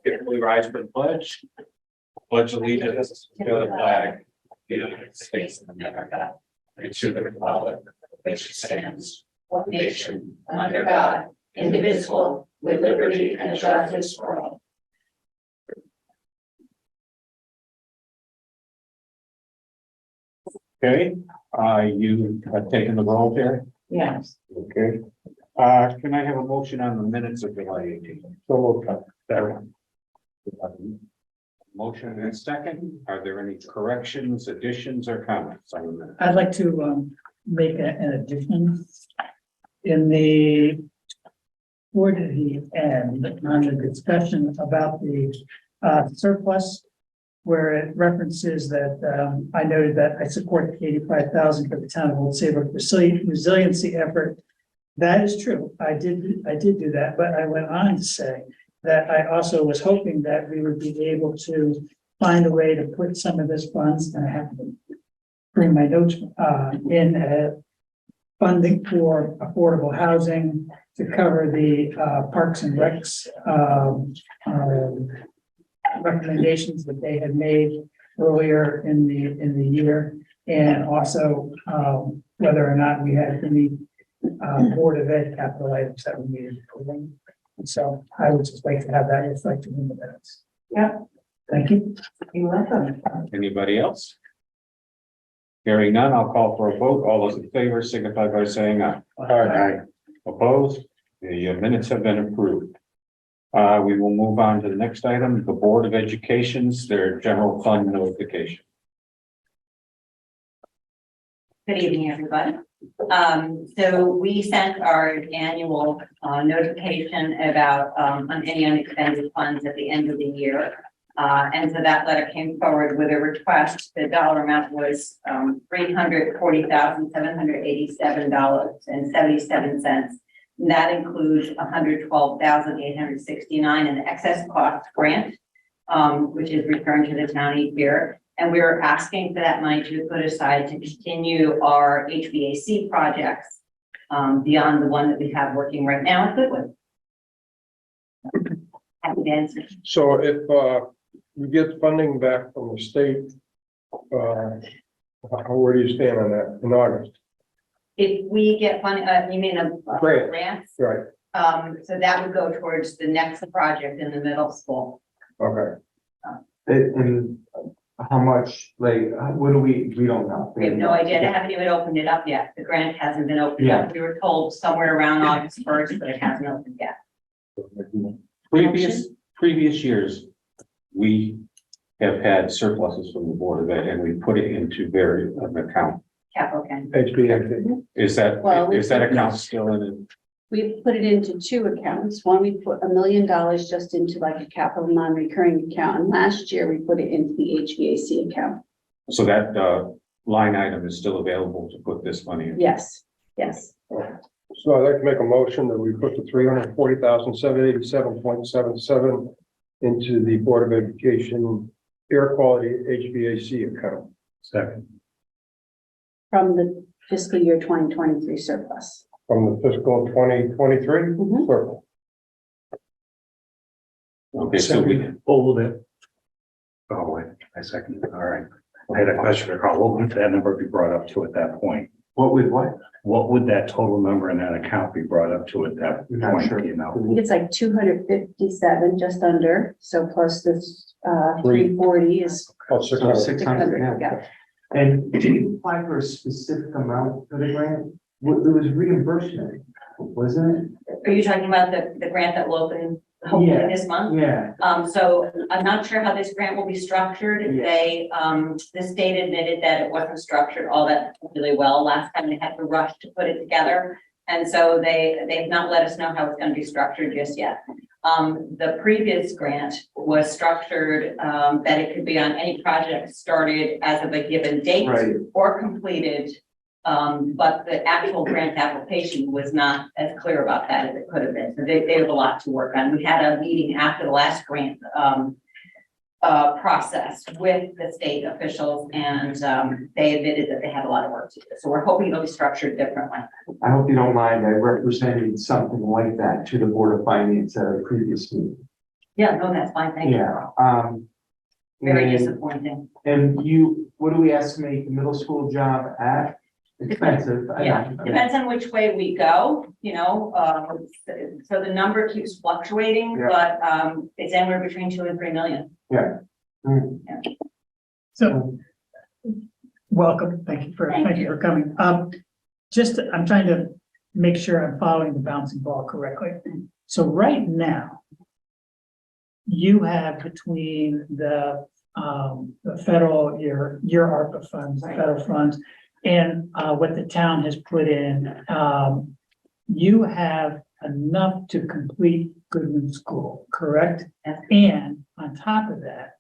If we rise for the pledge. Pledge allegiance to the flag of the United States of America and to the republic which stands one nation under God, indivisible, with liberty and justice for all. Okay, you have taken the roll here. Yes. Okay. Can I have a motion on the minutes of July 18th? So moved. Motion and a second. Are there any corrections, additions, or comments on the minutes? I'd like to make an addition. In the, where did he end on the discussion about the surplus? Where it references that I noted that I support the 85,000 for the town of Old Saybrook resiliency effort. That is true. I did do that, but I went on to say that I also was hoping that we would be able to find a way to put some of this funds, and I have to bring my notes in funding for affordable housing to cover the Parks and Recs recommendations that they had made earlier in the year, and also whether or not we had any Board of Ed capital items that we needed to put in. And so I would just like to have that reflected in the minutes. Yeah. Thank you. You're welcome. Anybody else? Hearing none, I'll call for a vote. All those in favor signify by saying aye. Aye. Opposed? The minutes have been approved. We will move on to the next item, the Board of Education's, their general fund notification. Good evening, everybody. So we sent our annual notification about any unexpended funds at the end of the year. And so that letter came forward with a request. The dollar amount was $340,787.77. That includes $112,869 in the excess cost grant, which is returned to the town each year. And we were asking for that money to be put aside to continue our HVAC projects beyond the one that we have working right now at Goodwood. Happy to answer. So if we get funding back from the state, where do you stand on that in August? If we get funding, you mean a grant? Right. So that would go towards the next project in the middle school. Okay. And how much, like, what do we don't know. We have no idea. They haven't even opened it up yet. The grant hasn't been opened up. We were told somewhere around August 1st, but it hasn't opened yet. Previous years, we have had surpluses from the Board of Ed and we put it into their account. Capital can. HBA. Is that account still in it? We put it into two accounts. One, we put $1 million just into like a capital non-recurring account. And last year we put it into the HVAC account. So that line item is still available to put this money in? Yes, yes. So I'd like to make a motion that we put the $340,787.77 into the Board of Education air quality HVAC account. Second. From the fiscal year 2023 surplus. From the fiscal 2023. Circle. Okay, so we Hold it. Oh, wait, I second. All right. I had a question for Carl. What would that number be brought up to at that point? What would what? What would that total number in that account be brought up to at that Not point? sure. You know, I think it's like 257, just under. So plus this 340 is Oh, 600. 600, yeah. Yeah. And did you apply for a specific amount for the grant? It was reimbursement, wasn't Are you talking about the grant that will open hopefully Yeah. this month? it? Yeah. So I'm not sure how this grant will be structured. Yeah. They, the state admitted that it wasn't structured all that really well. Last time they had to rush to put it together. And so they've not let us know how it's going to be structured just yet. The previous grant was structured that it could be on any project started as of a given date Right. or completed. But the actual grant application was not as clear about that as it could have been. So they have a lot to work on. We had a meeting after the last grant process with the state officials, and they admitted that they had a lot of work to do. So we're hoping it'll be structured differently. I hope you don't mind, I represented something like that to the Board of Finance at a previous meeting. Yeah, no, that's fine, thank you. Yeah, Very and- disappointing. And what do we estimate the middle school job at? Expensive. I Yeah, know. depends on which way we go, you know, so the number keeps fluctuating, Yeah. but it's anywhere between 2 and 3 million. Yeah. Mm. So, welcome, thank you for coming. I'm trying to make sure I'm following the bouncing ball correctly. So right now, you have between the federal, your ARPA funds, the federal funds, and what the town has put in, you have enough to complete Goodman School, correct? Yes. And on top of that,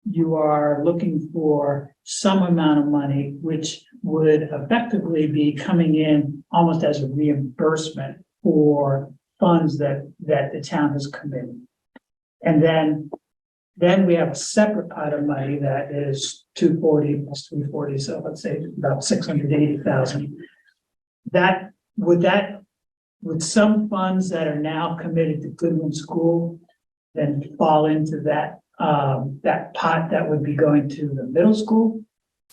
you are looking for some amount of money, which would effectively be coming in almost as a reimbursement for funds that the town has committed. And then we have a separate pot of money that is 240 plus 340, so let's say about 680,000. Would some funds that are now committed to Goodwin School then fall into that pot that would be going to the middle school?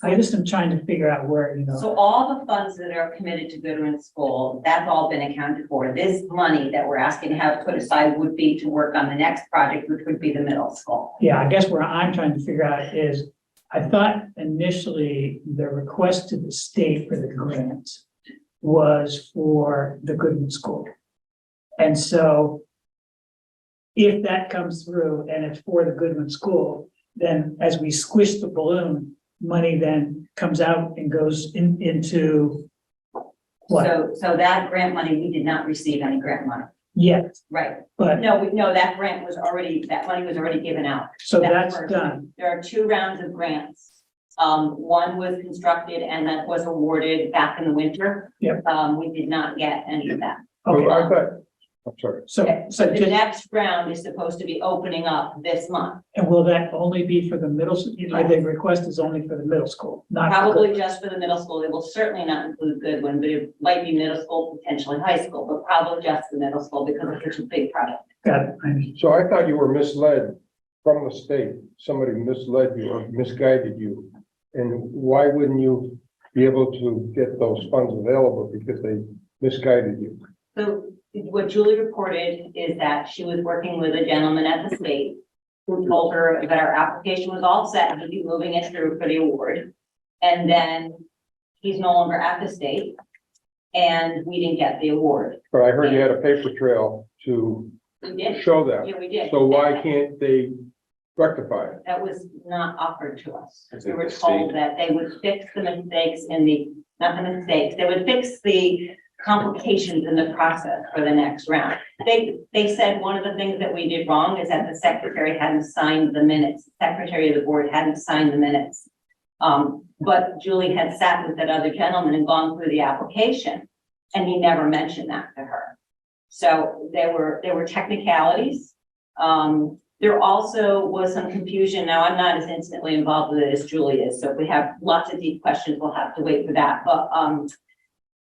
I just am trying to figure out where, So all the funds that are committed to Goodwin School, that's all been accounted for. This money that we're asking to have put aside would be to work on the next project, which would be the middle school. yeah, I guess where I'm trying to figure out is, I thought initially the request to the state for the grant was for the Goodman School. And so if that comes through and it's for the Goodman School, then as we squish the balloon, money then comes out and goes into what? So that grant money, we did not receive any grant money. Yet, Right. but, No, that money was already given out. so That's that's first. done. There are 2 rounds of grants. One was constructed and that was awarded back in the winter. Yep. We did not get any of that. Okay, I thought, I'm sorry. so The just, next round is supposed to be opening up this month, and will that only be for the middle, the request is only for the middle school, not? for probably Goodman? just for the middle school. It will certainly not include Goodwin, but it might be middle school, potentially high school, but probably just the middle school because it's such a big project. Got it. I- So I thought you were misled from the state. Somebody misled you or misguided you. And why wouldn't you be able to get those funds available because they misguided you? So what Julie reported is that she was working with a gentleman at the state who told her that our application was all set and he'd be moving it through for the award. And then he's no longer at the state and we didn't get the award. But I heard you had a paper trail to We did, show that. yeah, we did. So why can't they rectify it? That was not offered to us. Is We it were the told state? that they would fix the mistakes not the mistakes, they would fix the complications in the process for the next round. They said one of the things that we did wrong is that the secretary hadn't signed the minutes, secretary of the board hadn't signed the minutes. But Julie had sat with that other gentleman and gone through the application, and he never mentioned that to her. So there were technicalities. There also was some confusion. Now, I'm not as intimately involved with it as Julie is, so if we have lots of deep questions, we'll have to wait for that. But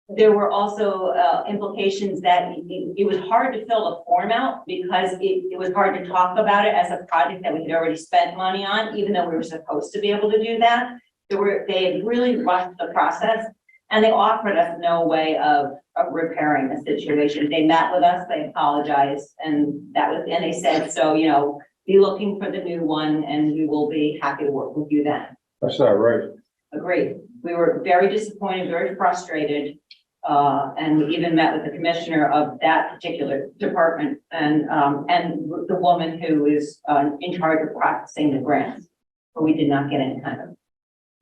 there were also implications that it was hard to fill the form out because it was hard to talk about it as a project that we had already spent money on, even though we were supposed to be able to do that. They had really rushed the process and they offered us no way of repairing the situation. They met with us, they apologized, and they said, so, be looking for the new one and we will be happy to work with you then. That's not right. Agreed. We were very disappointed, very frustrated. And we even met with the commissioner of that particular department and the woman who is in charge of processing the grants. But we did not get any kind of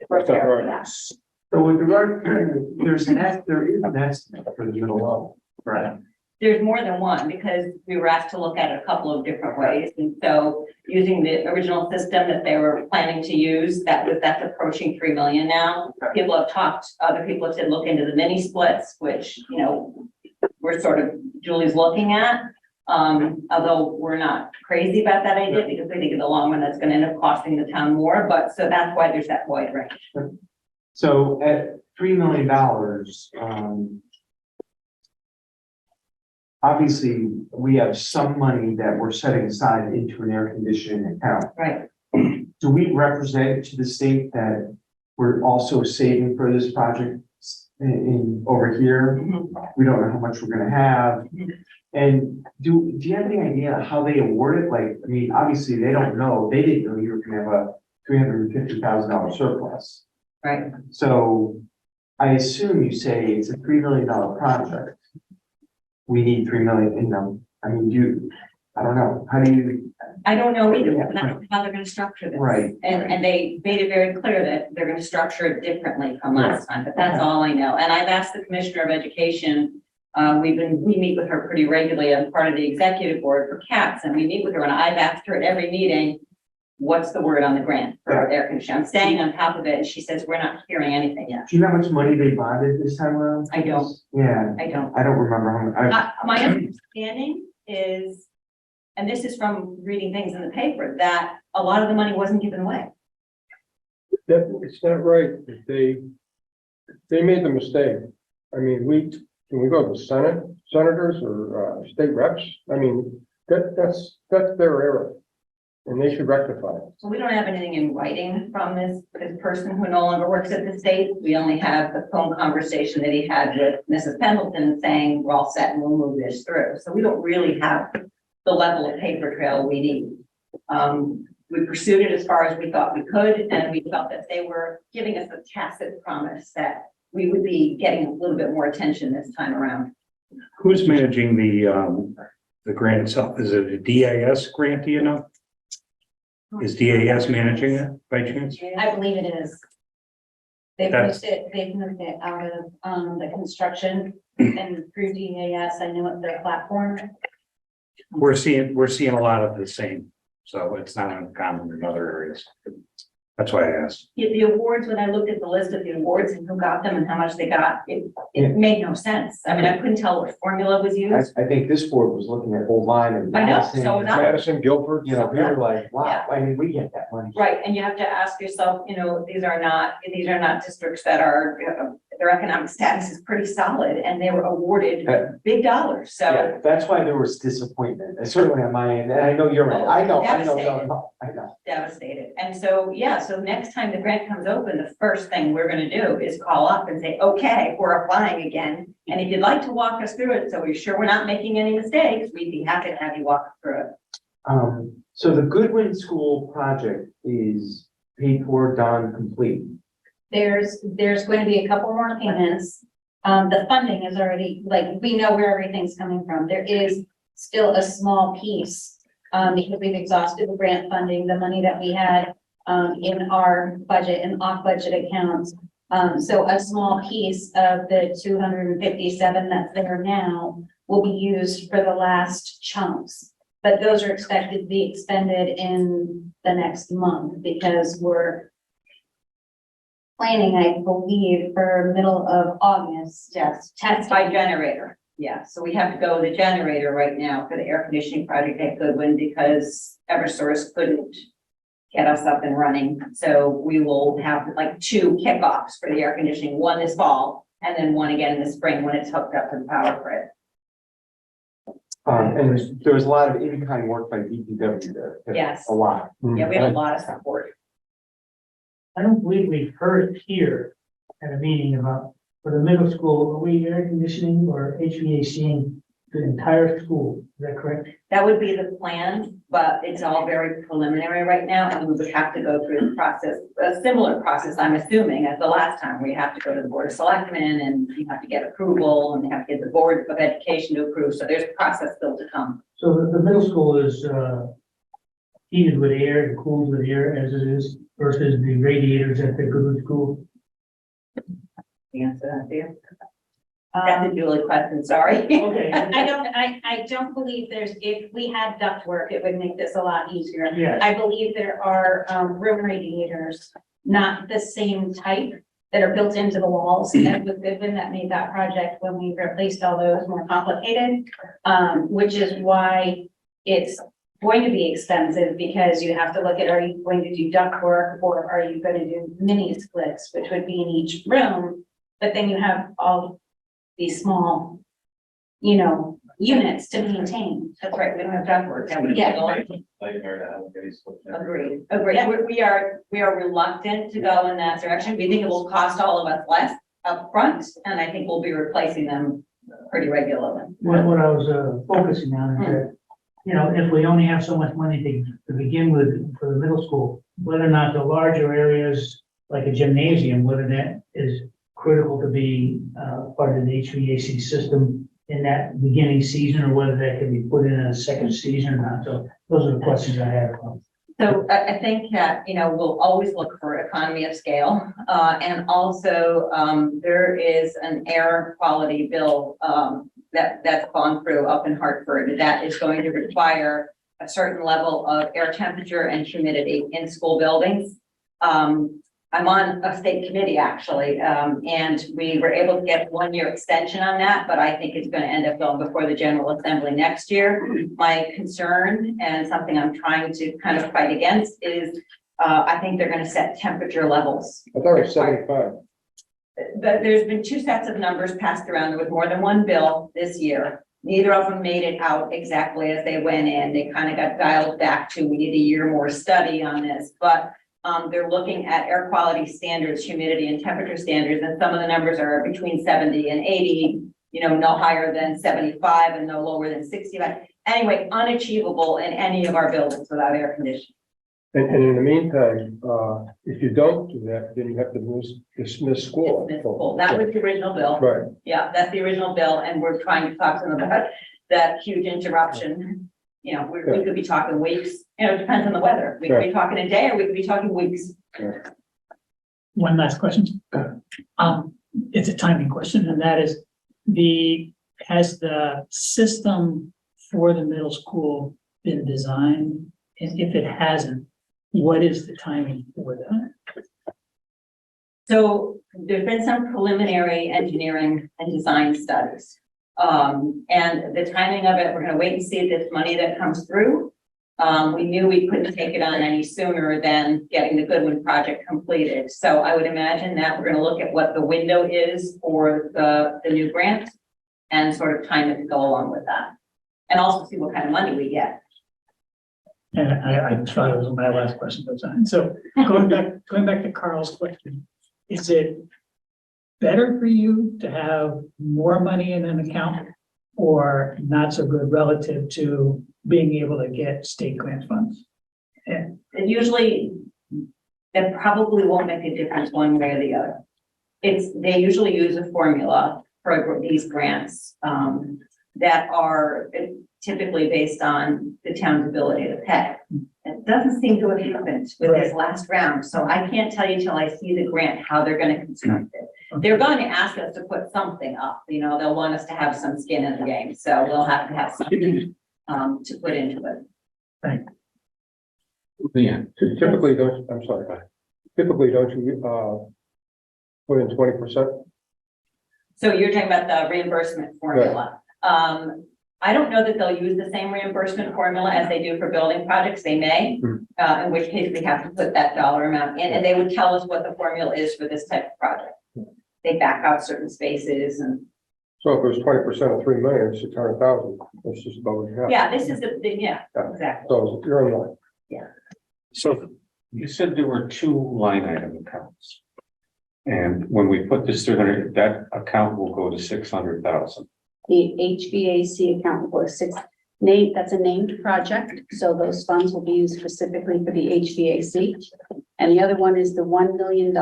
repair for that. So with regard, there is an estimate for the middle level, right? There's more than one because we were asked to look at it a couple of different ways. And so using the original system that they were planning to use, that's approaching 3 million now. Other people have said, look into the mini splits, which, we're sort of, Julie's looking at. Although we're not crazy about that idea because we think in the long run, that's gonna end up costing the town more, but so that's why there's that wide range. So at $3 million, obviously, we have some money that we're setting aside into an air conditioning account. Right. Do we represent to the state that we're also saving for this project in over here? We don't know how much we're gonna have. And do you have any idea how they award it? Like, I mean, obviously, they don't know, they didn't know you were gonna have a $350,000 surplus. Right. So I assume you say it's a $3 million project. We need 3 million in them. I mean, I don't know, how do you? I don't know either, Yeah, but that's how they're gonna structure this. Right, And, right. and they made it very clear that they're gonna structure it differently from last time, but that's all I know. And I've asked the Commissioner of Education, we meet with her pretty regularly as part of the executive board for CAPS, and we meet with her, and I've asked her at every meeting, what's the word on the grant for air conditioning? I'm staying on top of it, and she says, we're not hearing anything yet. Do you know how much money they bonded this time around? I don't. Yeah, I don't. I don't remember how much. My understanding is, and this is from reading things in the paper, that a lot of the money wasn't given away. It's not right. They made the mistake. I mean, can we go to senators or state reps? I mean, that's their error. And they should rectify it. So we don't have anything in writing from this person who no longer works at the state. We only have the phone conversation that he had with Mrs. Pendleton saying, we're all set and we'll move this through. So we don't really have the level of paper trail we need. We pursued it as far as we thought we could, and we felt that they were giving us a tacit promise that we would be getting a little bit more attention this time around. Who's managing the grant itself? Is it a DAS grant, do you know? Is DAS managing it by chance? I believe it is. They've That's- moved it out of, the construction and through DAS, I know it's their platform. We're seeing a lot of the same, so it's not uncommon in other areas. That's why I asked. The awards, when I looked at the list of the awards and who got them and how much they got, it made no sense. I mean, I couldn't tell what formula was used. I think this board was looking at old line and. I know, Madison, so was I. Madison, Guilford. You know, we were like, wow, I mean, we get that money. Right, and you have to ask yourself, these are not districts that are, their economic status is pretty solid, and they were awarded big dollars, so. Yeah, that's why there was disappointment, certainly on my end, and I know you're right, I know, I know. Devastated. And so, so next time the grant comes open, the first thing we're gonna do is call up and say, okay, we're applying again. And if you'd like to walk us through it, so we're sure we're not making any mistakes, we'd be happy to have you walk us through it. So the Goodwin School project is paid for, done, complete. There's going to be a couple more payments. The funding is already, we know where everything's coming from. There is still a small piece, because we've exhausted the grant funding, the money that we had, in our budget and off budget accounts. So a small piece of the 257 that's there now will be used for the last chunks. But those are expected to be expended in the next month because we're planning, I believe, for middle of August. Yes, test by generator. Yeah, so we have to go with the generator right now for the air conditioning project at Goodwin because Eversource couldn't get us up and running. So we will have like 2 kickoffs for the air conditioning, one this fall and then one again in the spring when it's hooked up to the power grid. And there was a lot of in-kind work by DPW there. Yes. A lot. Yeah, we have a lot of support. I don't believe we've heard here at a meeting about, for the middle school, are we air conditioning or HVACing the entire school? Is that correct? That would be the plan, but it's all very preliminary right now, and we would have to go through the process, a similar process, I'm assuming, as the last time. We have to go to the Board of Selectmen, and you have to get approval, and you have to get the Board of Education to approve, so there's a process still to come. So the middle school is heated with air and cooled with air as it is versus the radiators at the Goodwood School. The answer to that, dear? That's a Julie question, sorry. Okay. I don't believe if we had ductwork, it would make this a lot easier. Yeah. I believe there are room radiators, not the same type, that are built into the walls. And with Goodwin, that made that project, when we replaced all those, more complicated. Which is why it's going to be expensive, because you have to look at, are you going to do ductwork, or are you going to do mini splits, which would be in each room? But then you have all these small, you know, units to maintain. That's right, we don't have ductwork. Yeah. Agreed, agreed. We are reluctant to go in that direction. We think it will cost all of us less upfront, and I think we'll be replacing them pretty regularly. What I was focusing on is that, you know, if we only have so much money to begin with for the middle school, whether or not the larger areas, like a gymnasium, whether that is critical to be part of the HVAC system in that beginning season, or whether that can be put in a second season or not. So those are the questions I have. So I think that, you know, we'll always look for economy of scale. And also, there is an air quality bill that's gone through up in Hartford that is going to require a certain level of air temperature and humidity in school buildings. I'm on a state committee actually, and we were able to get 1-year extension on that, but I think it's going to end up going before the General Assembly next year. My concern, and something I'm trying to kind of fight against, is I think they're going to set temperature levels. I thought it was 75. But there's been 2 sets of numbers passed around. There was more than one bill this year. Neither of them made it out exactly as they went in. They kind of got dialed back to, we need a year more study on this, but they're looking at air quality standards, humidity and temperature standards, and some of the numbers are between 70 and 80, you know, no higher than 75 and no lower than 65. Anyway, unachievable in any of our buildings without air conditioning. And in the meantime, if you don't do that, then you have to dismiss school. It's full. That was the original bill. Right. Yeah, that's the original bill, and we're trying to talk to them about that huge interruption. You know, we could be talking weeks, you know, it depends on the weather. We could be talking a day, or we could be talking weeks. One last question. It's a timing question, and that is has the system for the middle school been designed? And if it hasn't, what is the timing for that? So there's been some preliminary engineering and design studies. And the timing of it, we're gonna wait and see this money that comes through. We knew we couldn't take it on any sooner than getting the Goodwin project completed. So I would imagine that we're gonna look at what the window is for the new grant and sort of time it to go along with that. And also see what kind of money we get. And I thought it was my last question, but so going back to Carl's question, is it better for you to have more money in an account, or not so good relative to being able to get state grant funds? And usually, that probably won't make a difference one way or the other. They usually use a formula for these grants that are typically based on the town's ability to pay. It doesn't seem to have happened with this last round, so I can't tell you till I see the grant how they're going to construct it. They're going to ask us to put something up, you know, they'll want us to have some skin in the game, so we'll have to have something to put into it. Yeah. Typically, I'm sorry. Typically, don't you put in 20%? So you're talking about the reimbursement formula. I don't know that they'll use the same reimbursement formula as they do for building projects. They may, in which case we have to put that dollar amount in, and they would tell us what the formula is for this type of project. They back out certain spaces and. So if it was 20% of 3 million, 600,000, that's just about what you have. Yeah, this is exactly. So you're in line. So You said there were 2 line item accounts. And when we put this 300, that account will go to 600,000. The HVAC account for that's a named project, so those funds will be used specifically for the HVAC. And the other one is the $1 million.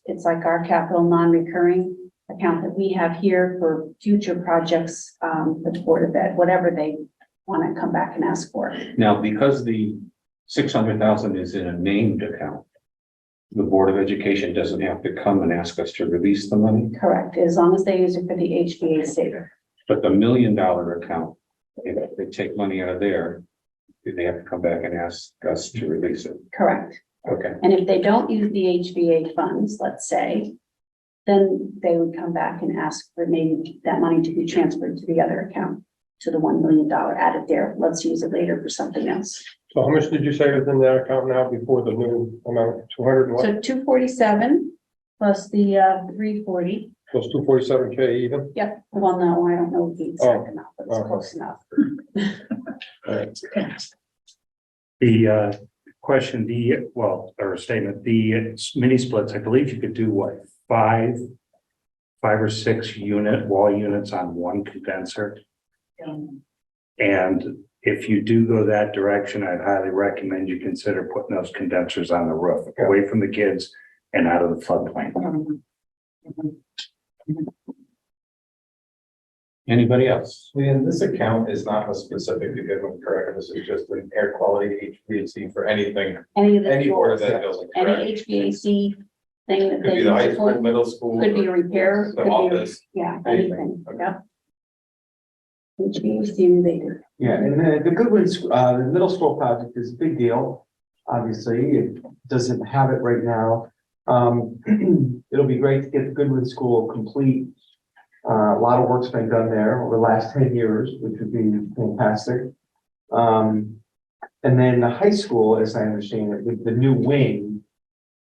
It's like our capital non-recurring account that we have here for future projects, for the Board of Ed, whatever they want to come back and ask for. Now, because the 600,000 is in a named account, the Board of Education doesn't have to come and ask us to release the money. Correct, as long as they use it for the HVAC. But the $1 million account, if they take money out of there, they have to come back and ask us to release it. Correct. Okay. And if they don't use the HVA funds, let's say, then they would come back and ask for maybe that money to be transferred to the other account, to the $1 million added there. Let's use it later for something else. So how much did you say was in that account now before the new amount, 200 and what? So 247 plus the 340. Plus 247K even? Yep, well, no, I don't know the exact amount, but it's Oh. close enough. The question, or statement, the mini splits, I believe you could do what, five or six wall units on one condenser. And if you do go that direction, I'd highly recommend you consider putting those condensers on the roof, away from the kids and out of the floodplain. Anybody else? And this account is not a specific to Goodwin, correct? This is just an air quality HVAC for anything, Any of the any part of floors, that building, any correct? HVAC thing that Could they be the high use it school, for, middle school. could be a repair, The could be, office. yeah, anything. anything, Okay. yep. HVAC related. Yeah, and the Goodwin, the middle school project is a big deal. Obviously, it doesn't have it right now. It'll be great to get the Goodwin School complete. A lot of work's been done there over the last 10 years, which would be fantastic. And then the high school, as I understand it, with the new wing,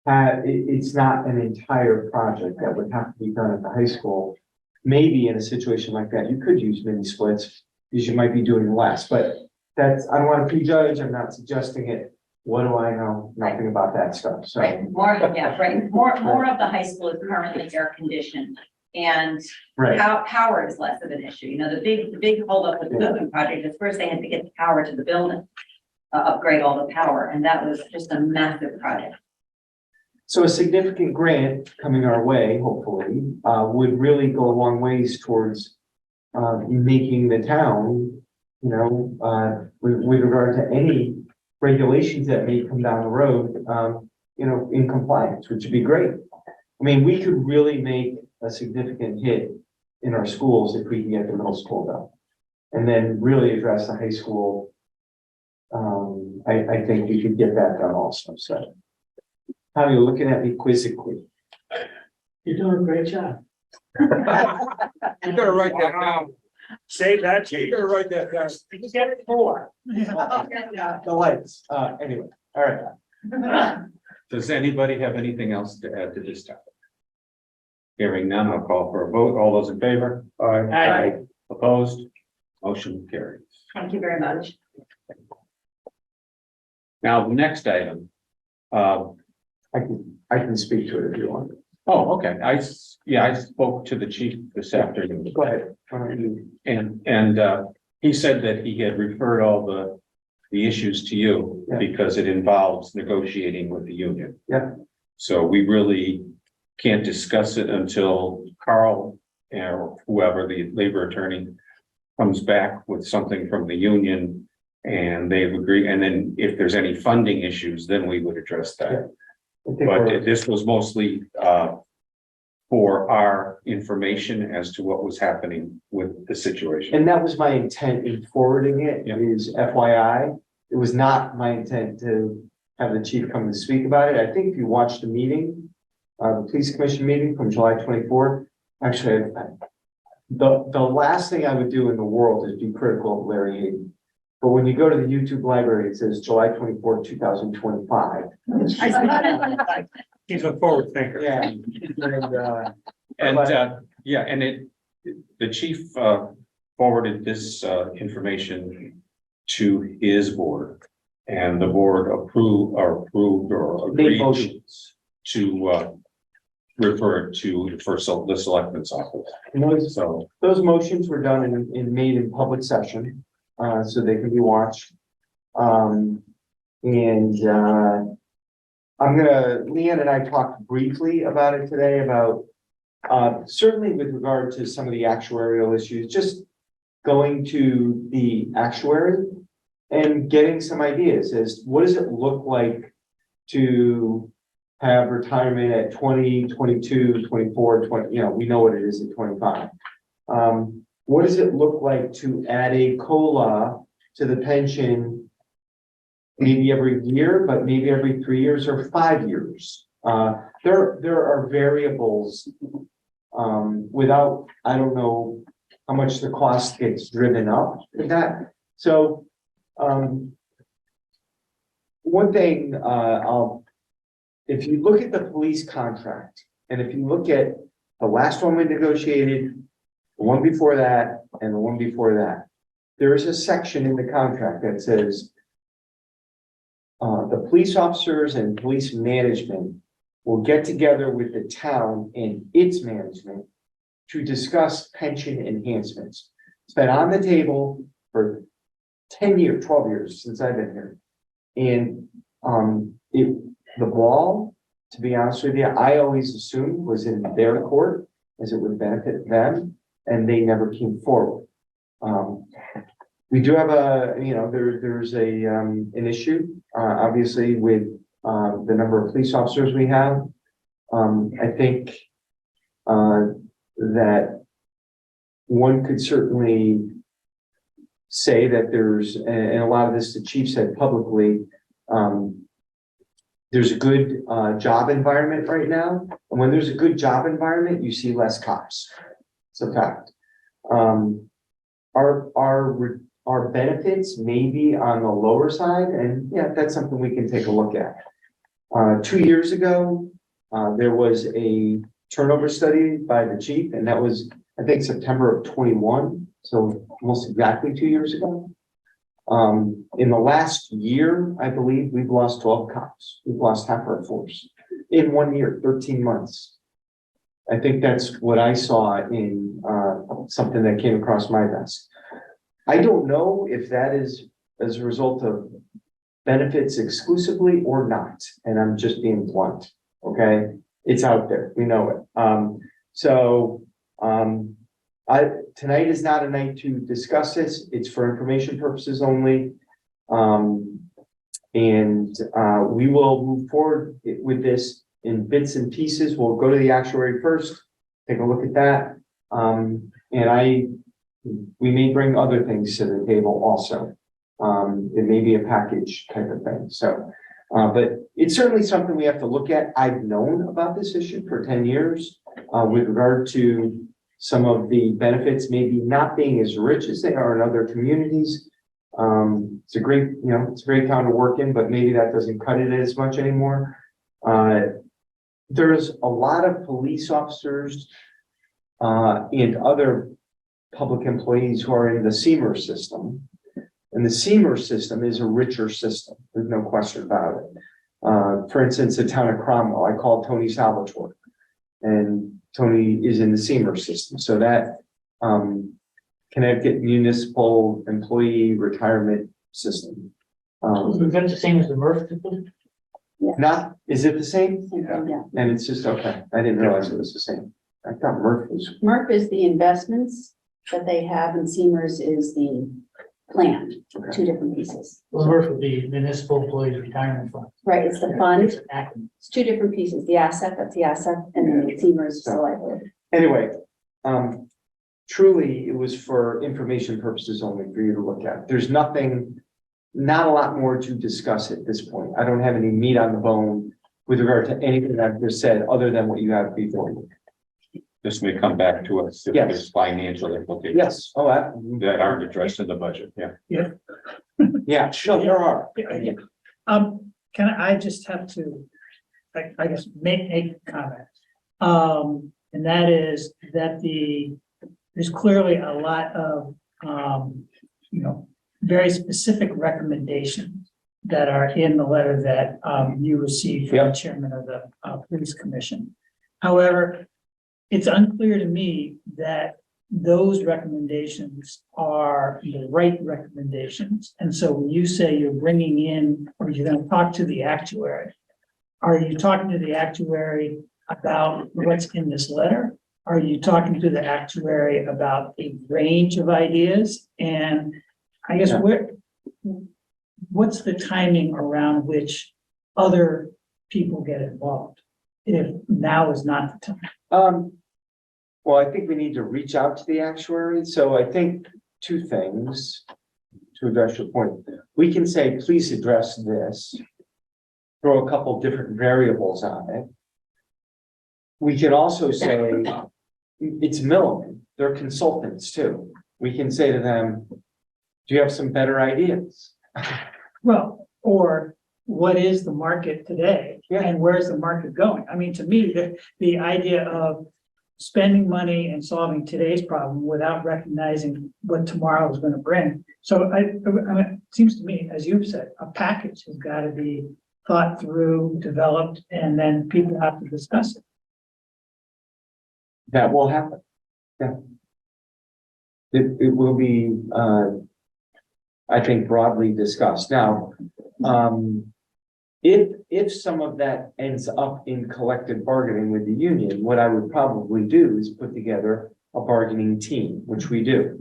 it's not an entire project that would have to be done at the high school. Maybe in a situation like that, you could use mini splits because you might be doing less, but that's, I don't want to prejudge, I'm not suggesting it. What do I know? Nothing about that stuff, so. Right, more of the high school is currently air conditioned. And Right, power is less of an issue. You know, the big holdup with the building project is first they had to get the power to the building. Upgrade all the power, and that was just a massive project. so a significant grant coming our way, hopefully, would really go a long ways towards making the town, with regard to any regulations that may come down the road, in compliance, which would be great. I mean, we could really make a significant hit in our schools if we can get the middle school done. And then really address the high school. I think we could get that done also, so. How are you looking at me quizzically? You're doing a great job. You gotta write that down. Save that, You Chief. gotta write that down. Get it for. The lights, anyway, all right. Does anybody have anything else to add to this topic? Hearing none, I'll call for a vote. All those in favor? Aye. Opposed? Motion carries. Thank you very much. Now, the next item. I can speak to it if you want. Okay, I spoke to the chief this afternoon. Go ahead. Why don't you- And he said that he had referred all the issues to you Yeah. because it involves negotiating with the union. Yeah. So we really can't discuss it until Carl or whoever, the labor attorney, comes back with something from the union and they've agreed. And then if there's any funding issues, then we would address that. I think we're- But this was mostly for our information as to what was happening with the situation. And that was my intent in forwarding it, Yeah. is FYI. It was not my intent to have the chief come and speak about it. I think if you watched the meeting, the police commission meeting from July 24th, actually, the last thing I would do in the world is be critical of Larry Hayden. But when you go to the YouTube library, it says July 24th, 2025. He's a forward thinker. Yeah. The chief forwarded this information to his board. And the board approved or Made agreed motions. to refer it to the selectman's office. And those- So, Those motions were done and made in public session, so they can be watched. Leanne and I talked briefly about it today, about certainly with regard to some of the actuarial issues, just going to the actuary and getting some ideas as what does it look like to have retirement at 20, 22, 24, 20, we know what it is at 25. What does it look like to add a COLA to the pension? Maybe every year, but maybe every 3 years or 5 years. There are variables. Without, I don't know how much the cost gets driven up with that. So, one thing, if you look at the police contract, and if you look at the last one we negotiated, the one before that, and the one before that, there is a section in the contract that says the police officers and police management will get together with the town and its management to discuss pension enhancements. It's been on the table for 10 years, 12 years since I've been here. And the ball, to be honest with you, I always assumed was in their court as it would benefit them, and they never came forward. We do have there's an issue, obviously, with the number of police officers we have. I think that one could certainly say that there's, and a lot of this the chief said publicly, there's a good job environment right now. And when there's a good job environment, you see less cops. It's a fact. Our benefits may be on the lower side, and yeah, that's something we can take a look at. 2 years ago, there was a turnover study by the chief, and that was, I think, September of 21, so almost exactly 2 years ago. In the last year, I believe we've lost 12 cops. We've lost half our force in 1 year, 13 months. I think that's what I saw in something that came across my desk. I don't know if that is as a result of benefits exclusively or not, and I'm just being blunt, okay? It's out there, we know it. Tonight is not a night to discuss this, it's for information purposes only. We will move forward with this in bits and pieces. We'll go to the actuary first, take a look at that. We may bring other things to the table also. It may be a package type of thing. So, but it's certainly something we have to look at. I've known about this issue for 10 years with regard to some of the benefits maybe not being as rich as they are in other communities. It's a great, it's a great town to work in, but maybe that doesn't cut it as much anymore. There's a lot of police officers and other public employees who are in the CMER system. And the CMER system is a richer system. There's no question about it. For instance, the town of Cromwell, I called Tony Salvatore, and Tony is in the CMER system. So that Connecticut Municipal Employee Retirement System. Is that the same as the Murph system? Is it the same? Yeah. And it's just, okay, I didn't realize it was the same. I thought Murph was. Murph is the investments that they have, and Seamers is the plan, two different pieces. Well, Murph would be Municipal Employees Retirement Fund. Right, it's the fund, It's an acronym. it's two different pieces, the asset, that's the asset, and then the Seamers is the liability. Anyway, truly, it was for information purposes only for you to look at. There's nothing, not a lot more to discuss at this point. I don't have any meat on the bone with regard to anything I've just said, other than what you have before you. This may come back to us if Yes. there's financial implications. Yes, oh, That aren't addressed in the budget, yeah. yeah, no, there are. Can I just have to, I guess, make a comment? And that is that there's clearly a lot of, very specific recommendations that are in the letter that, you received from the chairman of the, police commission. However, it's unclear to me that those recommendations are the right recommendations. And so when you say you're bringing in, or you're going to talk to the actuary, are you talking to the actuary about what's in this letter? Are you talking to the actuary about a range of ideas? And I guess what's the timing around which other people get involved? If now is not the time. Well, I think we need to reach out to the actuary. So I think two things to address your point. We can say, please address this. throw a couple different variables on it. We can also say it's Milliman, they're consultants too. We can say to them, do you have some better ideas? Well, or what is the market today? Yeah. And where's the market going? I mean, to me, the idea of spending money and solving today's problem without recognizing what tomorrow is gonna bring. So I mean, it seems to me, as you've said, a package has gotta be thought through, developed, and then people have to discuss it. That will happen. Yeah. It will be, I think broadly discussed. Now, if some of that ends up in collective bargaining with the union, what I would probably do is put together a bargaining team, which we do.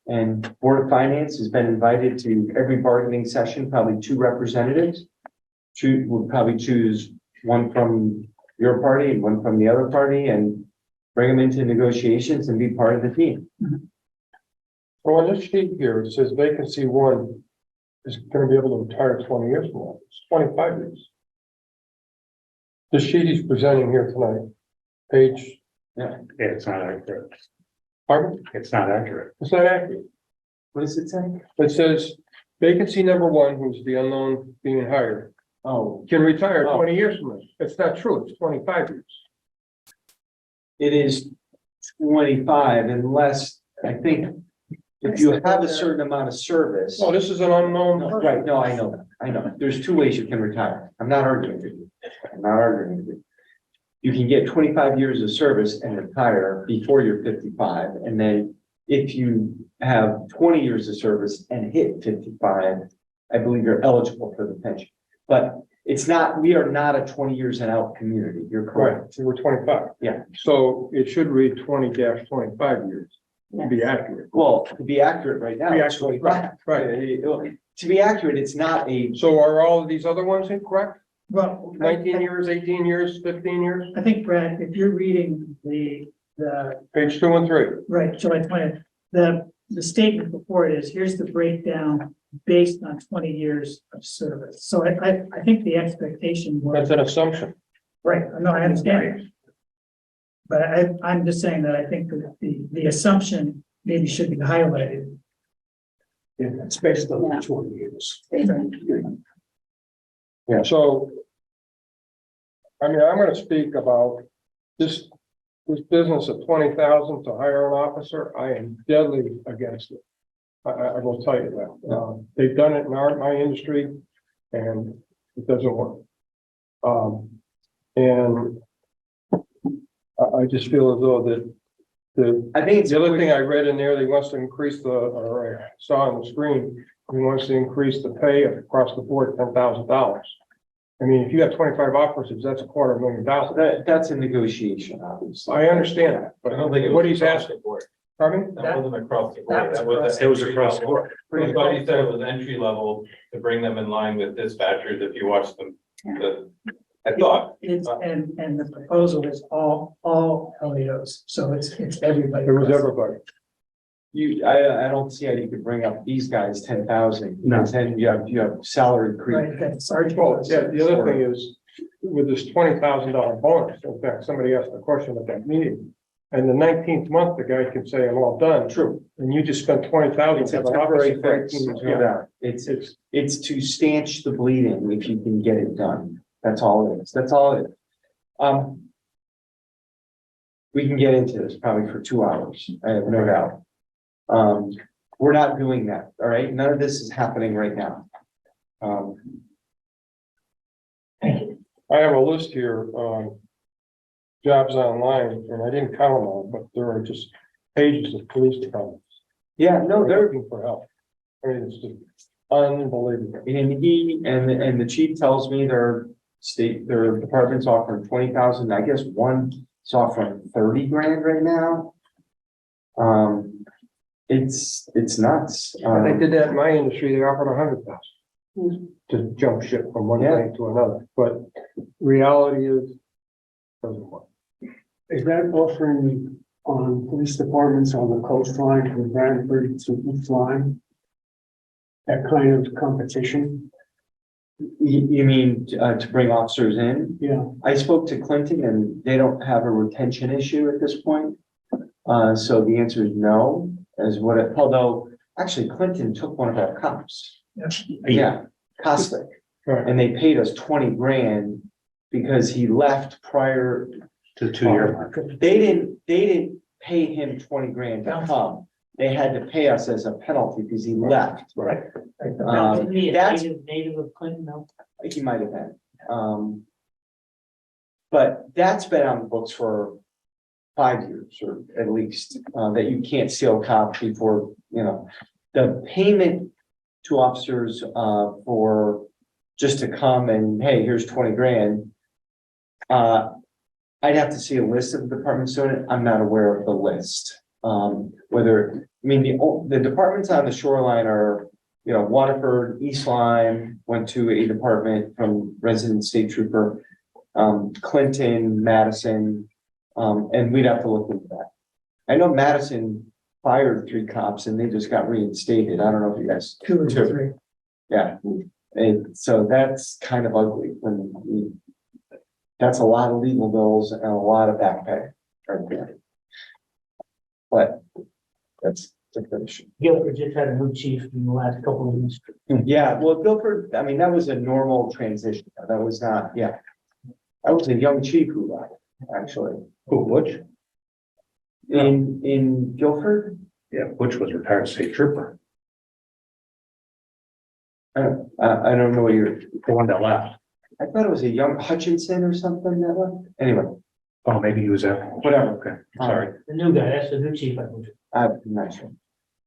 And Board of Finance has been invited to every bargaining session, probably 2 representatives. We'll probably choose one from your party and one from the other party and bring them into negotiations and be part of the team. Well, on this sheet here, it says vacancy 1 is gonna be able to retire 20 years from now. It's 25 years. The sheet he's presenting here tonight, page, It's not accurate. pardon? It's not accurate. It's not accurate. What does it say? It says vacancy number 1, who's the unknown being hired, Oh, can retire Oh. 20 years from now. It's not true. It's 25 years. it is 25 unless, I think, if you have a certain amount of service. Oh, this is an unknown. No, person. right, no, I know that, I know. There's 2 ways you can retire. I'm not arguing with you. I'm not arguing with you. You can get 25 years of service and retire before you're 55, and then if you have 20 years of service and hit 55, I believe you're eligible for the pension. But it's not, we are not a 20 years and out community. You're correct. Correct. So we're 25. Yeah. So it should read 20-25 years to be accurate. Well, to be accurate right now, Be it's accurate, 25. right. To be accurate, it's not a, So are all of these other ones incorrect? Well, 19 years, 18 years, 15 years? I think, Brad, if you're reading the, Page 2 and 3. right, so I pointed, the statement before it is, here's the breakdown based on 20 years of service. So I think the expectation That's was, an assumption. right, no, I understand. But I'm just saying that I think that the assumption maybe should be highlighted. Yeah, it's based on Yeah. 20 years. Yeah, so. I mean, I'm gonna speak about this business of 20,000 to hire an officer. I am deadly against it. I will tell you that. They've done it in my industry and it doesn't work. And I just feel as though that I think it's. the other thing I read in there, he wants to increase or I saw on the screen, he wants to increase the pay across the board, $10,000. I mean, if you have 25 officers, that's $250,000. That's a negotiation, obviously. I understand that, but I don't think it was what he's across asking, the board. pardon me? That wasn't across the that board. was That was. It was across the board. I thought he said it was entry level to bring them in line with dispatchers if you watch them. I thought. It's, and the proposal is all LEOs, so it's everybody. It was everybody. I don't see how you could bring up these guys 10,000. No. Because then you have salary creep. Right, that's sergeant. Well, yeah, the other thing is, with this $20,000 bonus, in fact, somebody asked a question at that meeting. And the 19th month, the guy can say, I'm all done. True. And you just spent 20,000. It's a for an temporary officer for fix. 18 months. no doubt. It's to stanch the bleeding if you can get it done. That's all it is. That's all it is. We can get into this probably for 2 hours. I have no doubt. We're not doing that. All right. None of this is happening right now. I have a list here, jobs online, and I didn't count them all, but there are just pages of police departments. Yeah, no, They're they're, looking for help. I mean, it's just unbelievable. and the chief tells me their department's offering 20,000. I guess one is offering 30 grand right now. It's nuts. When they did that in my industry, they offered 100,000 to jump ship from one Yeah. thing to another, but reality is, doesn't work. Is that offering on police departments on the coastline from Brantford to East Line? That kind of competition? You mean, to bring officers in? Yeah, I spoke to Clinton and they don't have a retention issue at this point. So the answer is no, although actually Clinton took one of our cops. Yeah, Costick. Right. And they paid us 20 grand because he left prior. To 2 year mark. They didn't pay him 20 grand to come. They had to pay us as a penalty because he left. Right. That's, Native of Clinton, no? he might have been. But that's been on the books for 5 years or at least, that you can't seal a cop before, the payment to officers, for just to come and, hey, here's 20 grand. I'd have to see a list of departments doing it. I'm not aware of the list. The departments on the shoreline are, Waterford, East Lyme went to a department from resident state trooper, Clinton, Madison, and we'd have to look into that. I know Madison fired 3 cops and they just got reinstated. I don't know if you guys. 2 or 3. Yeah, and so that's kind of ugly that's a lot of legal bills and a lot of back pay right there. But that's a different issue. Guilford just had a new chief in the last couple of weeks. Yeah, well, Guilford, that was a normal transition. That was not, yeah. That was a young chief who left, actually. Who, Butch? In Guilford? Yeah, Butch was retired state trooper, I don't know what you're, the one that left. I thought it was a young Hutchinson or something that left. Anyway, Oh, maybe he was there. whatever. Okay, sorry. The new guy, that's the new chief, I believe. I'm not sure.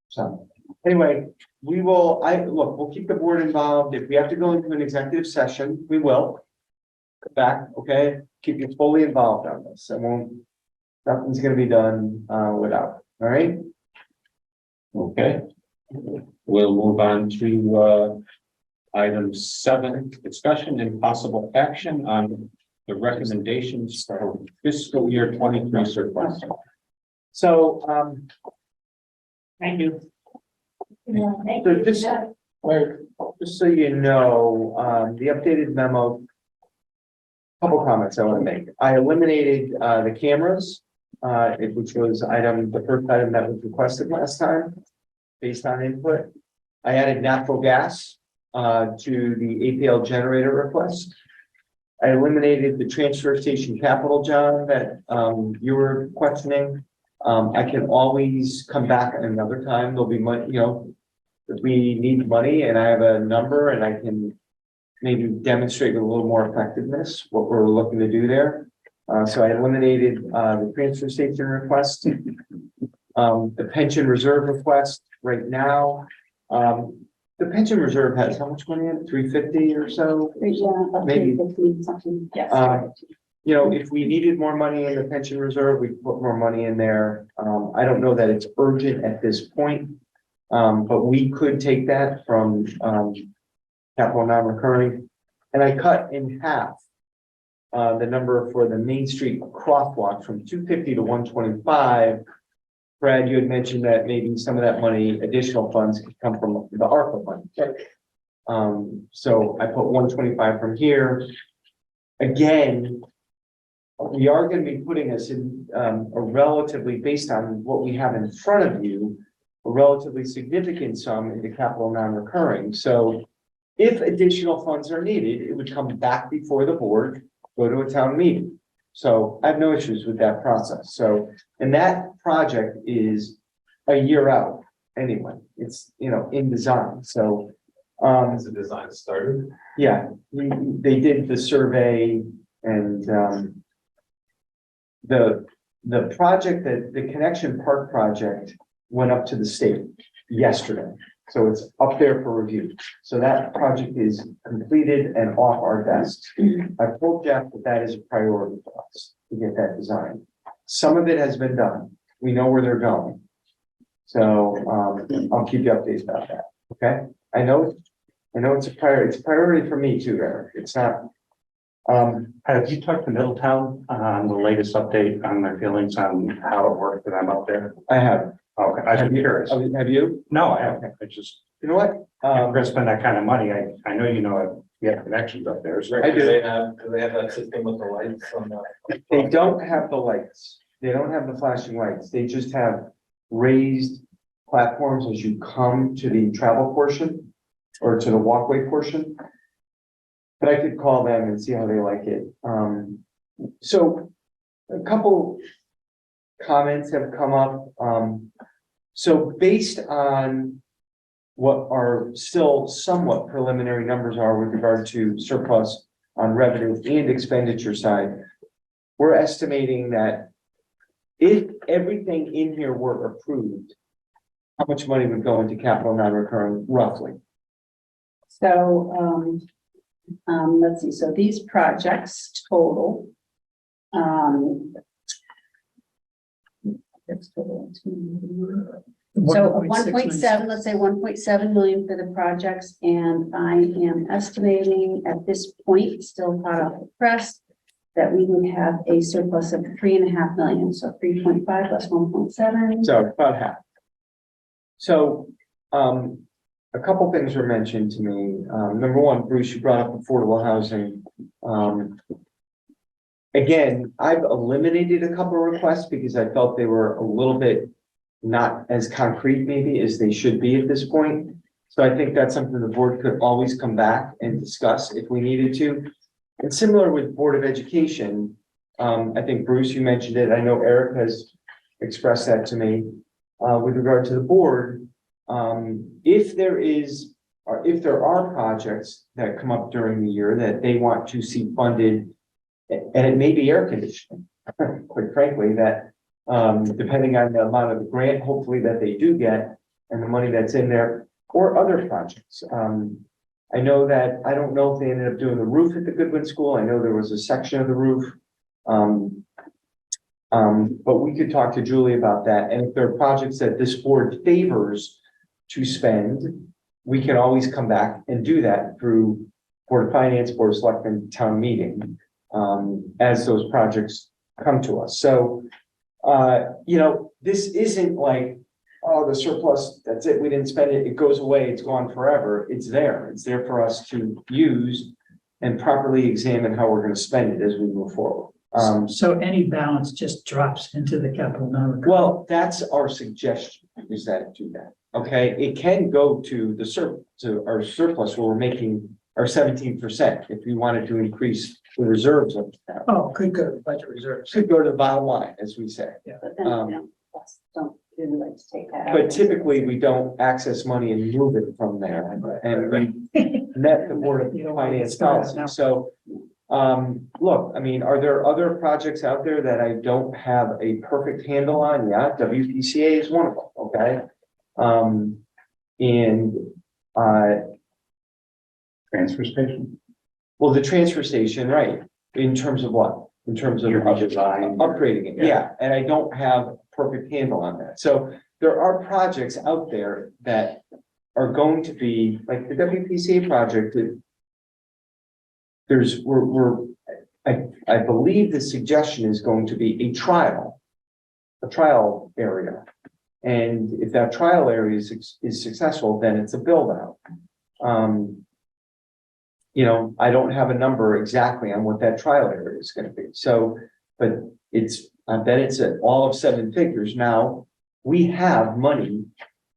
So, anyway, we'll keep the board involved. If we have to go into an executive session, we will. Come back, okay? Keep you fully involved on this. Nothing's gonna be done, without, all right? Okay. We'll move on to, item 7, discussion and possible action on the recommendations for fiscal year 23 surplus. So, Thank you. so just so you know, the updated memo. Couple comments I want to make. I eliminated the cameras, which was the first item that was requested last time, based on input. I added natural gas to the APL generator request. I eliminated the transfer station capital, John, that you were questioning. I can always come back another time. There'll be money, if we need money and I have a number and I can maybe demonstrate with a little more effectiveness what we're looking to do there. So I eliminated the transfer station request. The pension reserve request right now. The pension reserve has how much money in it? 350 or so? Maybe. Something. Yes. If we needed more money in the pension reserve, we put more money in there. I don't know that it's urgent at this point. But we could take that from capital non-recurring. And I cut in half the number for the Main Street crosswalk from 250 to 125. Brad, you had mentioned that maybe some of that money, additional funds could come from the ARPA money. So I put 125 from here. Again, we are going to be putting us in a relatively, based on what we have in front of you, a relatively significant sum into capital non-recurring. So if additional funds are needed, it would come back before the board, go to a town meeting. So I have no issues with that process. So, and that project is a year out anyway. It's, in design. So, Has the design started? yeah, they did the survey and, the project the Connection Park project went up to the state yesterday. So it's up there for review. So that project is completed and off our desk. I told Jeff that is a priority for us to get that design. Some of it has been done. We know where they're going. So I'll keep you updated about that. Okay. I know it's a priority. It's a priority for me too, Eric. It's not. Have you talked to Middletown on the latest update on their feelings on how it worked for them out there? I have. Okay, I'm curious. Have you? No, I haven't. I just, You know what? if we're gonna spend that kind of money, I know you know Yeah, connections up there. So I do. Do they have that system with the lights on the? They don't have the lights. They don't have the flashing lights. They just have raised platforms as you come to the travel portion or to the walkway portion. But I could call them and see how they like it. So a couple comments have come up. So based on what are still somewhat preliminary numbers are with regard to surplus on revenue and expenditure side, we're estimating that if everything in here were approved, how much money would go into capital non-recurring roughly? So, let's see, so these projects total. That's total. So 1.7, let's say 1.7 million for the projects, and I am estimating at this point, still hot off the press, that we would have a surplus of 3.5 million, so 3.5 plus 1.7. So about half. So, a couple things were mentioned to me. Number one, Bruce, you brought up affordable housing. Again, I've eliminated a couple of requests because I felt they were a little bit not as concrete maybe as they should be at this point. So I think that's something the board could always come back and discuss if we needed to. And similar with Board of Education, I think Bruce, you mentioned it. I know Eric has expressed that to me. With regard to the board, if there are projects that come up during the year that they want to see funded, and it may be air conditioning, quite frankly, that depending on the amount of the grant, hopefully that they do get, and the money that's in there, or other projects. I know that, I don't know if they ended up doing the roof at the Goodwin School. I know there was a section of the roof. But we could talk to Julie about that. And if there are projects that this board favors to spend, we can always come back and do that through Board of Finance, Board of Selectmen, town meeting, as those projects come to us. So, this isn't like, oh, the surplus, that's it, we didn't spend it, it goes away, it's gone forever. It's there for us to use and properly examine how we're gonna spend it as we move forward. So any balance just drops into the capital non-recurring. Well, that's our suggestion, is that do that, okay? It can go to to our surplus where we're making our 17% if we wanted to increase the reserves of that. Oh, could go to budget reserves. Could go to the bottom line, as we say. But then, don't really like to take that out. But typically, we don't access money and move it from there, and we met the Board of Finance policy, so. Look, I mean, are there other projects out there that I don't have a perfect handle on? Yeah, WPCA is one of them, okay? Transfer station. Well, the transfer station, right, in terms of what? In terms of Your design. upgrading it, yeah, and I don't have a perfect handle on that. So there are projects out there that are going to be, like the WPCA project, I believe the suggestion is going to be a trial area. And if that trial area is successful, then it's a build out. I don't have a number exactly on what that trial area is gonna be. So, but I bet it's at all of 7 figures. Now, we have money,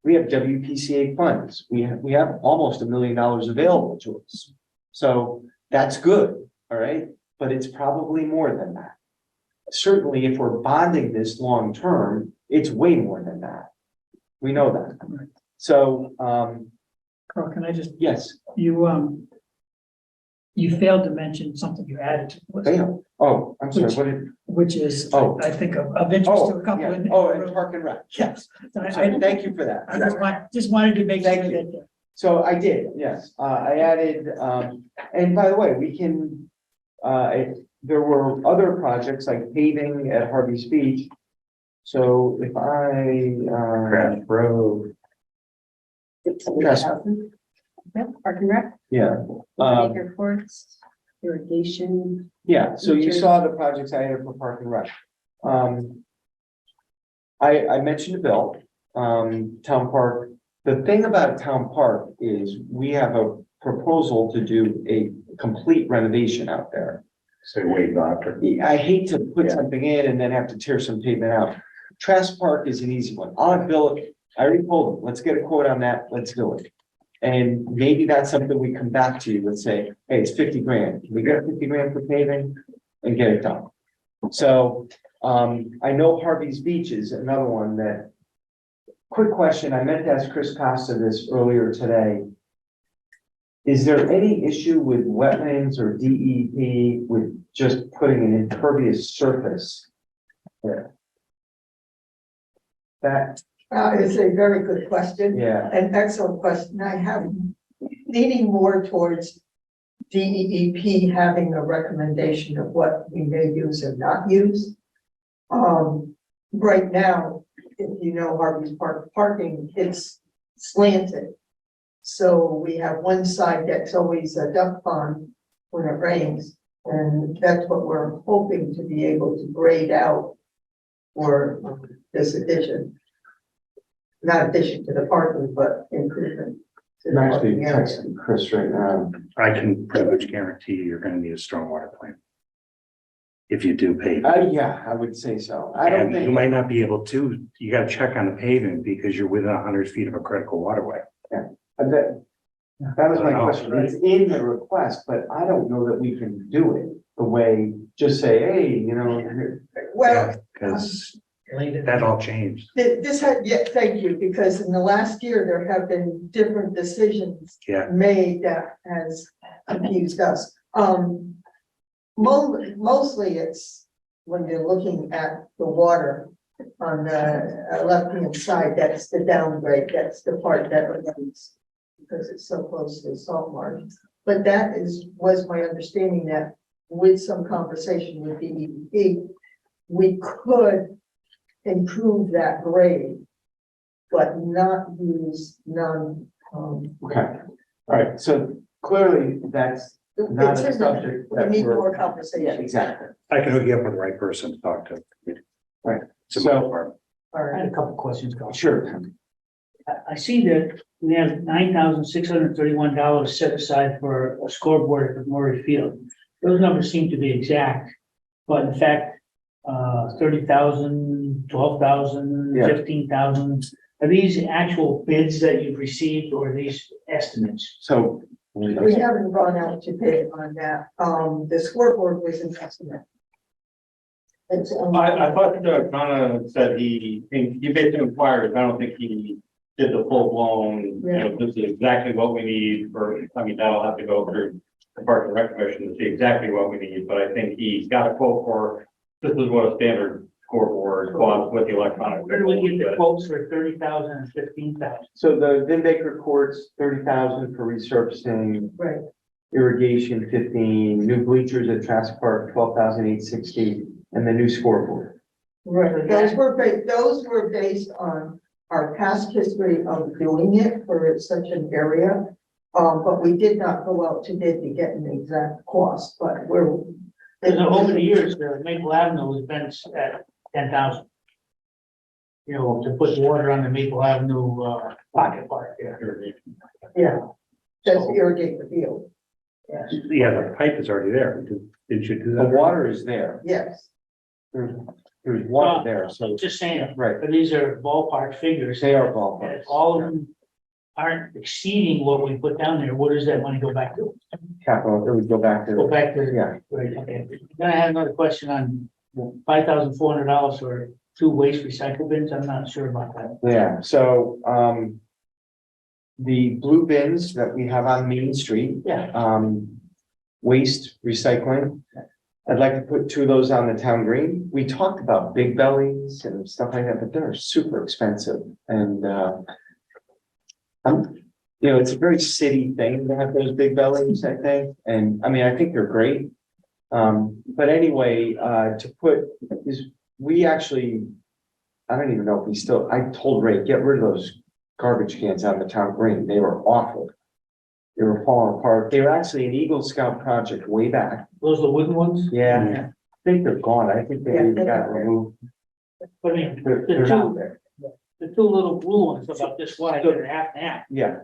we have WPCA funds. We have almost $1 million available to us. So that's good, all right? But it's probably more than that. Certainly, if we're bonding this long term, it's way more than that. We know that. So, Carl, can I just, yes, you failed to mention something you added to the list, fail. Oh, I'm sorry, what did, which is, Oh. I think of interest to a couple. yeah. in- And Park and Rec. Yes. Sorry, thank you for that. I just wanted to make sure Thank you. that. So I did, yes. I added, and by the way, we can, there were other projects like paving at Harvey's Beach. So if Craft Road. Yes. Yep, Park and Rec, yeah, acre courts, irrigation. yeah, so you saw the projects I had for Park and Rec. I mentioned the bill, town park. The thing about a town park is we have a proposal to do a complete renovation out there. Say wait, doctor. I hate to put something in and then have to tear some pavement out. Trask Park is an easy one. I'll bill it. I already told them, let's get a quote on that. Let's do it. And maybe that's something we come back to you and say, hey, it's 50 grand. Can we get 50 grand for paving and get it done? So, I know Harvey's Beach is another one that, quick question. I meant to ask Chris Costa this earlier today. Is there any issue with wetlands or DEP with just putting an impervious surface there? That, It's a very good question, yeah, an excellent question. I have leaning more towards DEP having a recommendation of what we may use and not use. Right now, if you know Harvey's Park parking, it's slanted. So we have one side that's always a duck pond when it rains, and that's what we're hoping to be able to grade out for this addition. Not addition to the parking, but improvement. to the I'm actually parking area. texting Chris right now. I can pretty much guarantee you're gonna need a stormwater plan. If you do pave. Yeah, I would say so. I don't And you think, might not be able to, you gotta check on the paving because you're within 100 feet of a critical waterway. that was my question. It's in the request, but I don't know that we can do it the way, just say, hey, you know, Well, Because that all changed. this had, yeah, thank you, because in the last year, there have been different decisions Yeah. made that has confused us. Mostly it's when you're looking at the water on the left-hand side, that's the downgrade, that's the part that remains because it's so close to the salt marsh. But that was my understanding that with some conversation with DEP, we could improve that grade, but not use okay. All right, so clearly that's not a subject We that need we're. more Yeah, conversation. exactly. I can hook you up with the right person to talk to. Right. It's a So- department. All I right. had a couple questions, Carl. Sure. I see that we have $9,631 set aside for a scoreboard at Murray Field. Those numbers seem to be exact, but in fact, 30,000, 12,000, Yeah. 15,000. Are these actual bids that you've received or are these estimates? So. We haven't gone out to bid on that. The scoreboard was an estimate. It's, I thought Donna said he basically inquired, I don't think he did the full blown, you know, this is exactly what we need for, I mean, that'll have to go through the Park and Rec Commission to see exactly what we need, but I think he's got a quote for, this is what a standard scoreboard costs with the electronic. Where do we get the quotes for 30,000 and 15,000? So the Vin Baker courts, 30,000 for resurfacing, right. irrigation 15, new bleachers at Trask Park 12,860, and the new scoreboard. Right, those were based on our past history of doing it for such an area. But we did not go out to bid to get an exact cost, but we're. Because over the years, Maple Avenue has been at 10,000. You know, to put water on the Maple Avenue, pocket park there. Yeah, just irrigate the field. Yes, Yeah, the pipe is already there. Did you do The that? water is there. yes, There's water there, so, Just saying, right, but these are ballpark figures. they are If ballparks. all of them aren't exceeding what we put down there, where does that money go back to? Capital, it would go back Go to, back to. yeah, Right, okay. Then I have another question on $5,400 for 2 waste recycle bins. I'm not sure about that. yeah, so, the blue bins that we have on Main Street, Yeah. waste recycling. I'd like to put 2 of those on the town green. We talked about big bellies and stuff like that, but they're super expensive and, you know, it's a very city thing to have those big bellies, I think, and I mean, I think they're great. But anyway, to put is, we actually, I don't even know if we still, I told Ray, get rid of those garbage cans on the town green. They were awful. They were falling apart. They were actually an Eagle Scout project way back. Those are the wooden ones? Yeah, I think they're gone. I think they Yeah, even they're got not there. removed. But I mean, They're not there. the two little blue ones about this wide, they're half and half. Yeah,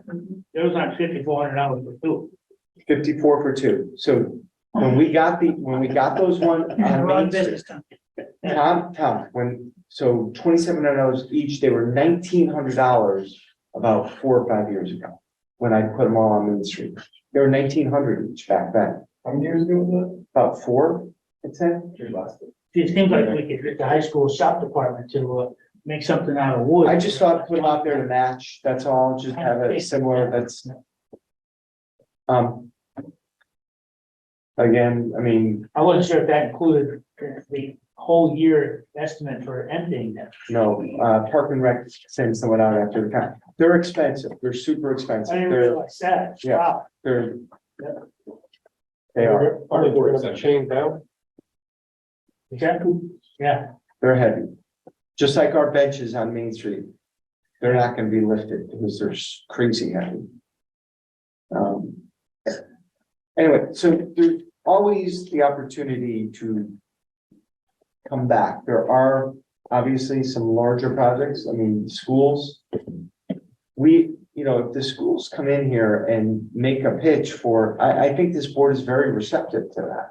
Those aren't $5,400 for two. 54 for two. So when we got those one Yeah, on wrong Main Street, business time. so $2,700 each, they were $1,900 about 4 or 5 years ago. When I put them all on Main Street, they were 1,900 each back then. How many years ago was About 4, I'd say. It seems like we could get the high school shop department to make something out of wood. I just thought put them out there to match, that's all, just have it similar, that's. Again, I mean, I wasn't sure if that included the whole year estimate for emptying them. no, Park and Rec sends someone out after the count. They're expensive, they're super I expensive, didn't they're, realize that. Yeah. Wow. they're. They are, Are they gonna chain down? Exactly. Yeah. they're heavy, just like our benches on Main Street. They're not gonna be lifted because they're crazy heavy. Anyway, so there's always the opportunity to come back. There are obviously some larger projects, I mean, schools. If the schools come in here and make a pitch for, I think this board is very receptive to that.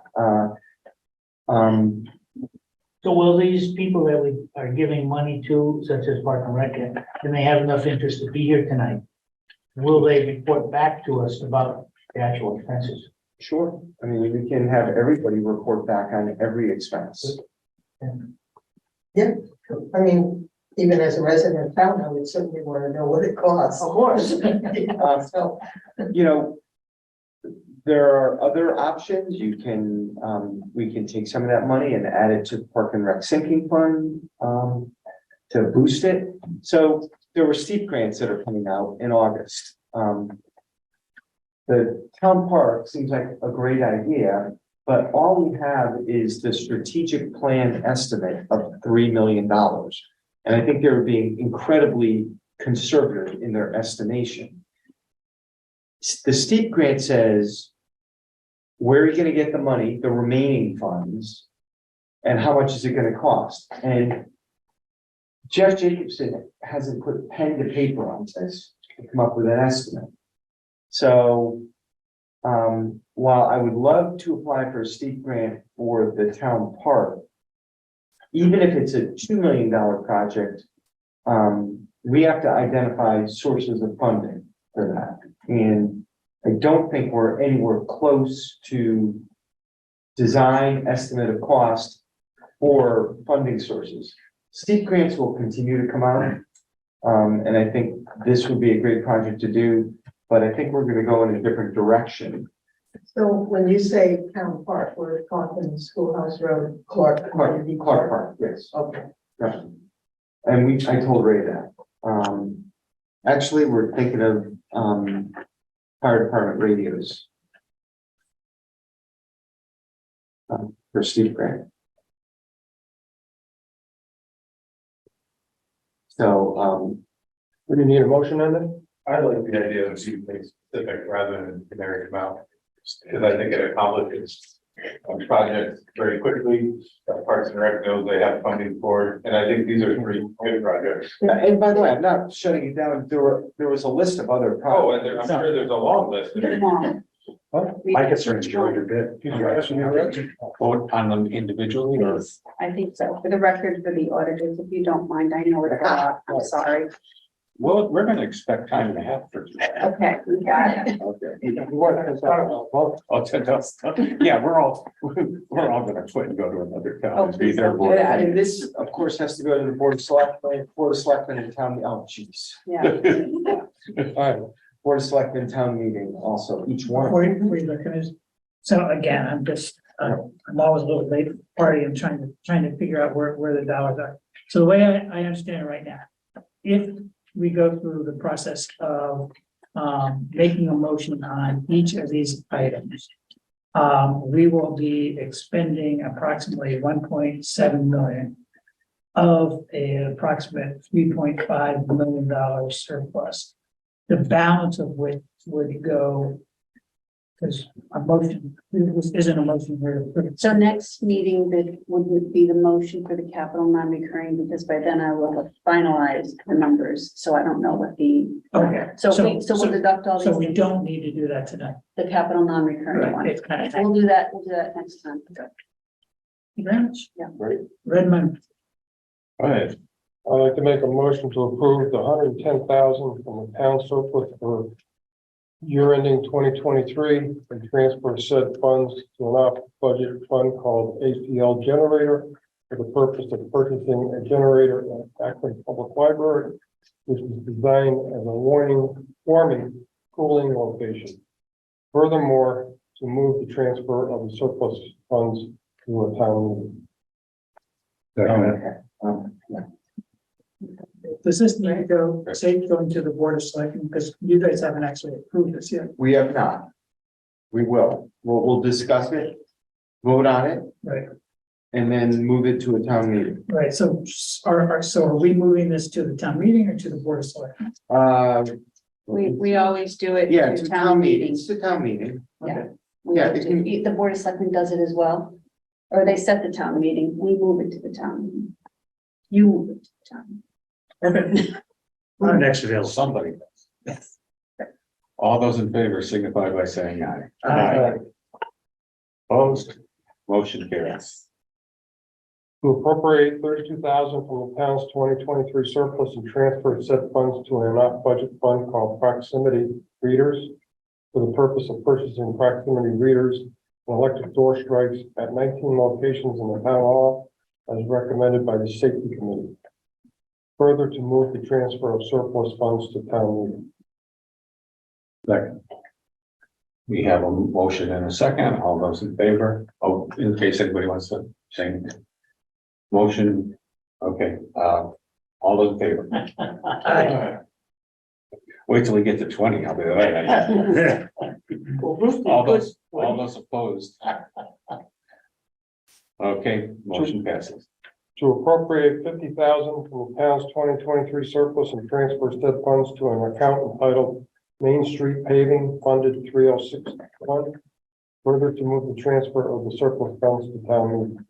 So will these people that we are giving money to, such as Park and Rec, and they have enough interest to be here tonight? Will they report back to us about the actual expenses? Sure, I mean, we can have everybody report back on every expense. Yeah, I mean, even as a resident of town, I would certainly want to know what it costs. Of course. So, There are other options. You can, we can take some of that money and add it to the Park and Rec sinking fund, to boost it. So there were steep grants that are coming out in August. The town park seems like a great idea, but all we have is the strategic plan estimate of $3 million. And I think they're being incredibly conservative in their estimation. The steep grant says, where are you gonna get the money, the remaining funds, and how much is it gonna cost? And Jeff Jacobson hasn't put pen to paper on this to come up with an estimate. So, while I would love to apply for a steep grant for the town park, even if it's a $2 million project, we have to identify sources of funding for that. And I don't think we're anywhere close to design estimate of cost or funding sources. Steep grants will continue to come out. And I think this would be a great project to do, but I think we're gonna go in a different direction. so when you say town park, we're talking Schoolhouse Road, Clark. Clark Park, yes. Okay. Yeah. And I told Ray that. Actually, we're thinking of, fire department radios. For Steve Grant. So, We didn't need a motion on that? I like the idea of something specific rather than a generic amount, because I think it accomplishes projects very quickly. Parks and Rec knows they have funding for it, and I think these are 3 good projects. and by the way, I'm not shutting it down. There was a list of other Oh, and projects. I'm sure there's a long list. My concern is Georgia bid. Vote on them individually or? I think so. For the record, for the auditors, if you don't mind, I know it's a lot. I'm sorry. Well, we're gonna expect time and a half for. Okay, we got it. Oh, 10,000. Yeah, we're all gonna quit and go to another town and be their board. Yeah, and this, of course, has to go to the Board of Selectmen and town, oh geez. Yeah. All right, Board of Selectmen town meeting also, each one. Before you look at this, so again, I'm always a little late for the party and trying to figure out where the dollars are. So the way I understand it right now, if we go through the process of making a motion on each of these items, we will be expending approximately 1.7 million of an approximate $3.5 million surplus. The balance of which would go Because a motion, this isn't a motion here. So next meeting, that would be the motion for the capital non-recurring, because by then I will have finalized the numbers, so I don't know what the. Okay. So we'll deduct all So we these, don't need to do that tonight. the capital non-recurring one. It's kind of. We'll do that next time. Very much. Yeah. Redmond, All right. I'd like to make a motion to approve the $110,000 from the town surplus for year ending 2023 and transfer said funds to an off-budget fund called ACL Generator for the purpose of purchasing a generator at Akron Public Library, which is designed as a warming, cooling location. Furthermore, to move the transfer of the surplus funds to a town meeting. does this need to go, say, going to the board of selectmen, because you guys haven't actually approved this yet, We have not. We will. We'll discuss it, vote on it, right? and then move it to a town meeting. Right, so are we moving this to the town meeting or to the board of selectmen? We always do it. Yeah, to it's a town meeting. It's a town meeting. Yeah. Yeah, it can- The board of selectmen does it as well, or they set the town meeting, we move it to the town meeting. You move it to the town. Okay. Next available. Somebody does. All those in favor signify by saying aye. Aye. Opposed, motion carries. To appropriate $32,000 from the town's 2023 surplus and transfer said funds to an off-budget fund called Proximity Readers for the purpose of purchasing proximity readers and electric door strikes at 19 locations in the town hall as recommended by the safety committee. Further, to move the transfer of surplus funds to town meeting. Second. We have a motion and a second. All those in favor? Oh, in case anybody wants to say anything. Motion, okay, all those in favor? Aye. Wait till we get to 20, I'll be all right. All those opposed. Okay, motion passes. To appropriate $50,000 from the town's 2023 surplus and transfer said funds to an account entitled Main Street Paving Funded 306 Fund. Further, to move the transfer of the surplus funds to town meeting.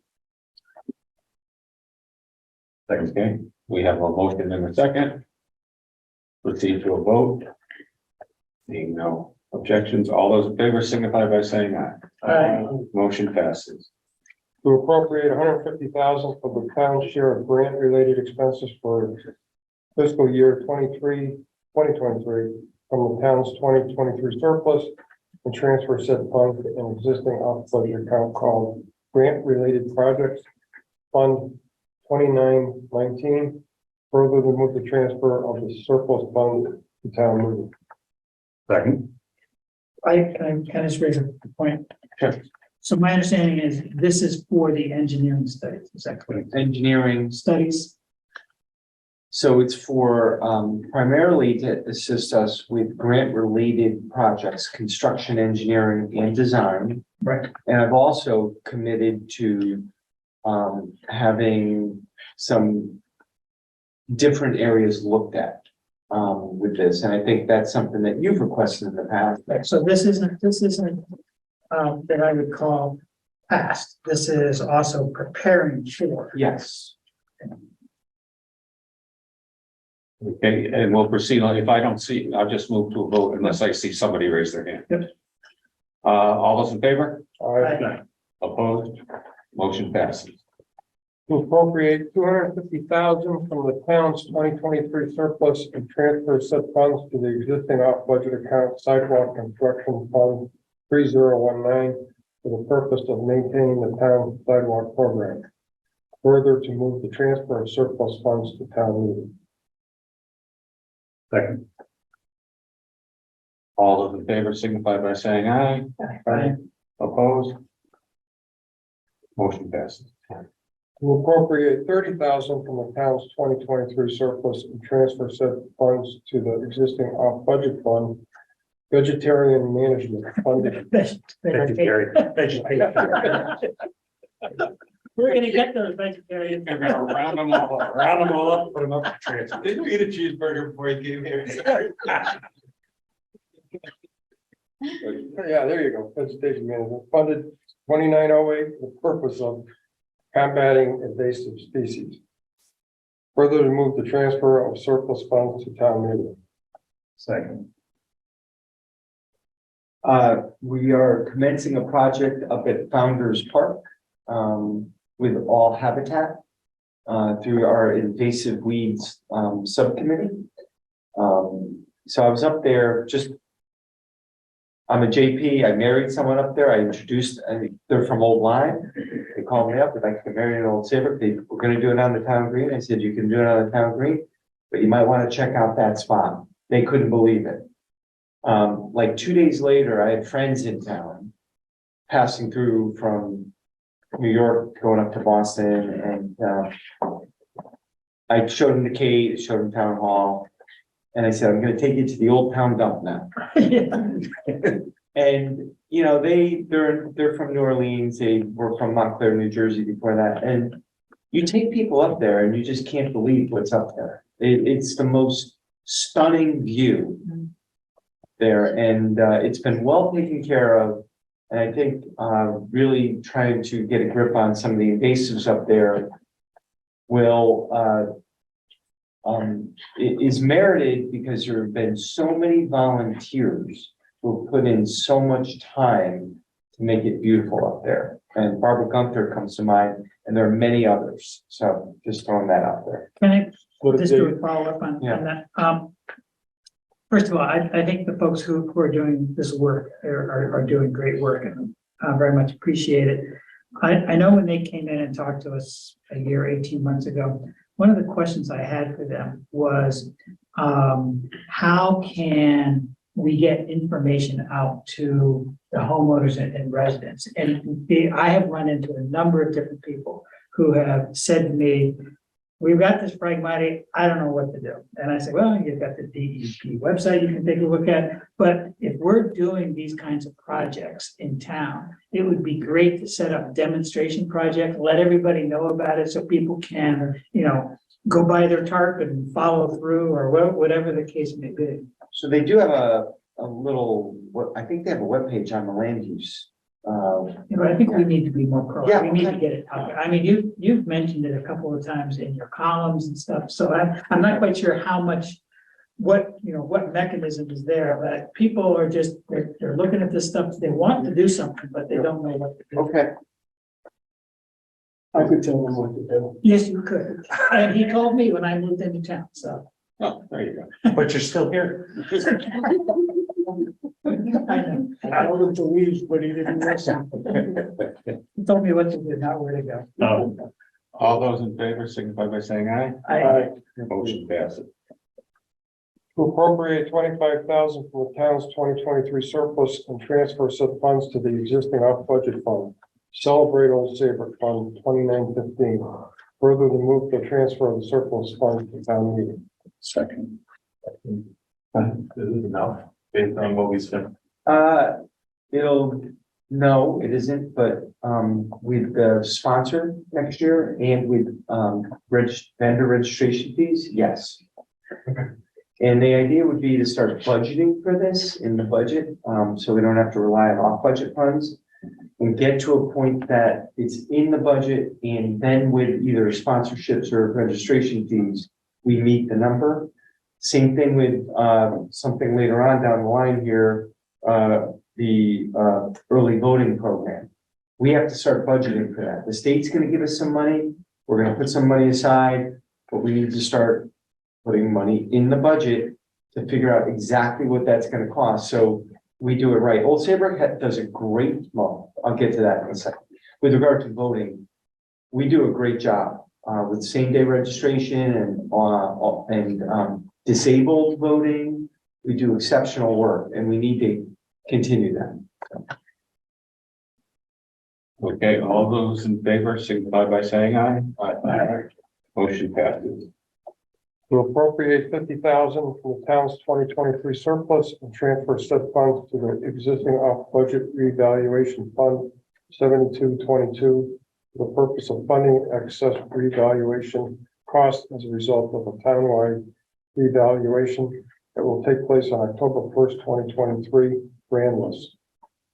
Okay, we have a motion and a second. Proceed to a vote. Seeing no objections, all those in favor signify by saying aye. Aye. Motion passes. To appropriate $150,000 for the town's share of grant-related expenses for fiscal year 2023 from the town's 2023 surplus and transfer said funds to an existing off-budget account called Grant-Related Projects Fund 2919. Further, to move the transfer of the surplus funds to town meeting. Second. Can I just raise a point? Sure. So my understanding is this is for the engineering studies, is that correct? Engineering, Studies, so it's for primarily to assist us with grant-related projects, construction, engineering, and design. right, And I've also committed to having some different areas looked at with this, and I think that's something that you've requested in the past. right, so this isn't that I would call past, this is also preparing for. Yes. Okay, and we'll proceed on, if I don't see, I'll just move to a vote unless I see somebody raise their hand. Yep. All those in favor? Aye. Opposed? Motion passes. To appropriate $250,000 from the town's 2023 surplus and transfer said funds to the existing off-budget account sidewalk construction fund 3019 for the purpose of maintaining the town sidewalk program. Further, to move the transfer of surplus funds to town meeting. Second. All those in favor signify by saying aye. Aye. Opposed? Motion passes. To appropriate $30,000 from the town's 2023 surplus and transfer said funds to the existing off-budget fund, vegetarian management funded. Vegetarian. We're gonna get those vegetarians. I'm gonna round them all up, put them up for transfer. Didn't you eat a cheeseburger before you came here? Yeah, there you go, vegetation management, funded 2908 for the purpose of combating invasive species. Further to move the transfer of surplus funds to town meeting. Second. We are commencing a project up at Founder's Park, with All Habitat, through our invasive weeds, subcommittee. So I was up there I'm a JP, I married someone up there, they're from Old Lyme. They called me up, they'd like to get married in Old Saybrook, they were gonna do it on the town green, I said, you can do it on the town green, but you might wanna check out that spot. They couldn't believe it. Like 2 days later, I had friends in town, passing through from New York, going up to Boston, and I showed them the cave, showed them town hall, and I said, I'm gonna take you to the old town dump now. And, you know, they're from New Orleans, they were from Montclair, New Jersey before that, and you take people up there and you just can't believe what's up there. It's the most stunning view there, and it's been well taken care of. And I think really trying to get a grip on some of the invasives up there is merited because there have been so many volunteers who put in so much time to make it beautiful up there. And Barbara Gunther comes to mind, and there are many others. So just throwing that out there. Can I just do a follow-up on that? First of all, I think the folks who are doing this work are doing great work, and very much appreciate it. I know when they came in and talked to us a year, 18 months ago, one of the questions I had for them was, how can we get information out to the homeowners and residents? And I have run into a number of different people who have said to me, we've got this Phragmite, I don't know what to do. And I said, well, you've got the DEP website you can take a look at. But if we're doing these kinds of projects in town, it would be great to set up a demonstration project, let everybody know about it so people can, go buy their tarp and follow through, or whatever the case may be. So they do have a little, I think they have a webpage on the land use. I think we need to be more proactive. Yeah, We need to okay. get it out there. I mean, you've mentioned it a couple of times in your columns and stuff, so I'm not quite sure how much, what mechanism is there, but people are just, they're looking at this stuff, they want to do something, but they don't know what to do. Okay. I could tell them what to do. Yes, you could. And he told me when I moved into town, so. Oh, there you go. But you're still here. I know. I told him to leave, but he didn't listen. He told me what to do, not where to go. All those in favor signify by saying aye. I, Motion passes. To appropriate 25,000 from the town's 2023 surplus and transfer said funds to the existing off-budget fund. Celebrate Old Saybrook Fund 2915. Further to move the transfer of the surplus funds to town meeting. Second. This is enough, based on what we spent. No, it isn't, but with the sponsor next year and with vendor registration fees, yes. And the idea would be to start budgeting for this in the budget, so we don't have to rely on off-budget funds. And get to a point that it's in the budget, and then with either sponsorships or registration fees, we meet the number. Same thing with something later on down the line here, the early voting program. We have to start budgeting for that. The state's gonna give us some money, we're gonna put some money aside, but we need to start putting money in the budget to figure out exactly what that's gonna cost. So we do it right. Old Saybrook does a great, well, I'll get to that in a second. With regard to voting, we do a great job with same-day registration and disabled voting. We do exceptional work, and we need to continue that. Okay, all those in favor signify by saying aye. Aye. Motion passes. To appropriate 50,000 from the town's 2023 surplus and transfer said funds to the existing off-budget revaluation fund 7222 for the purpose of funding excess revaluation costs as a result of a townwide revaluation that will take place on October 1st, 2023 grand list.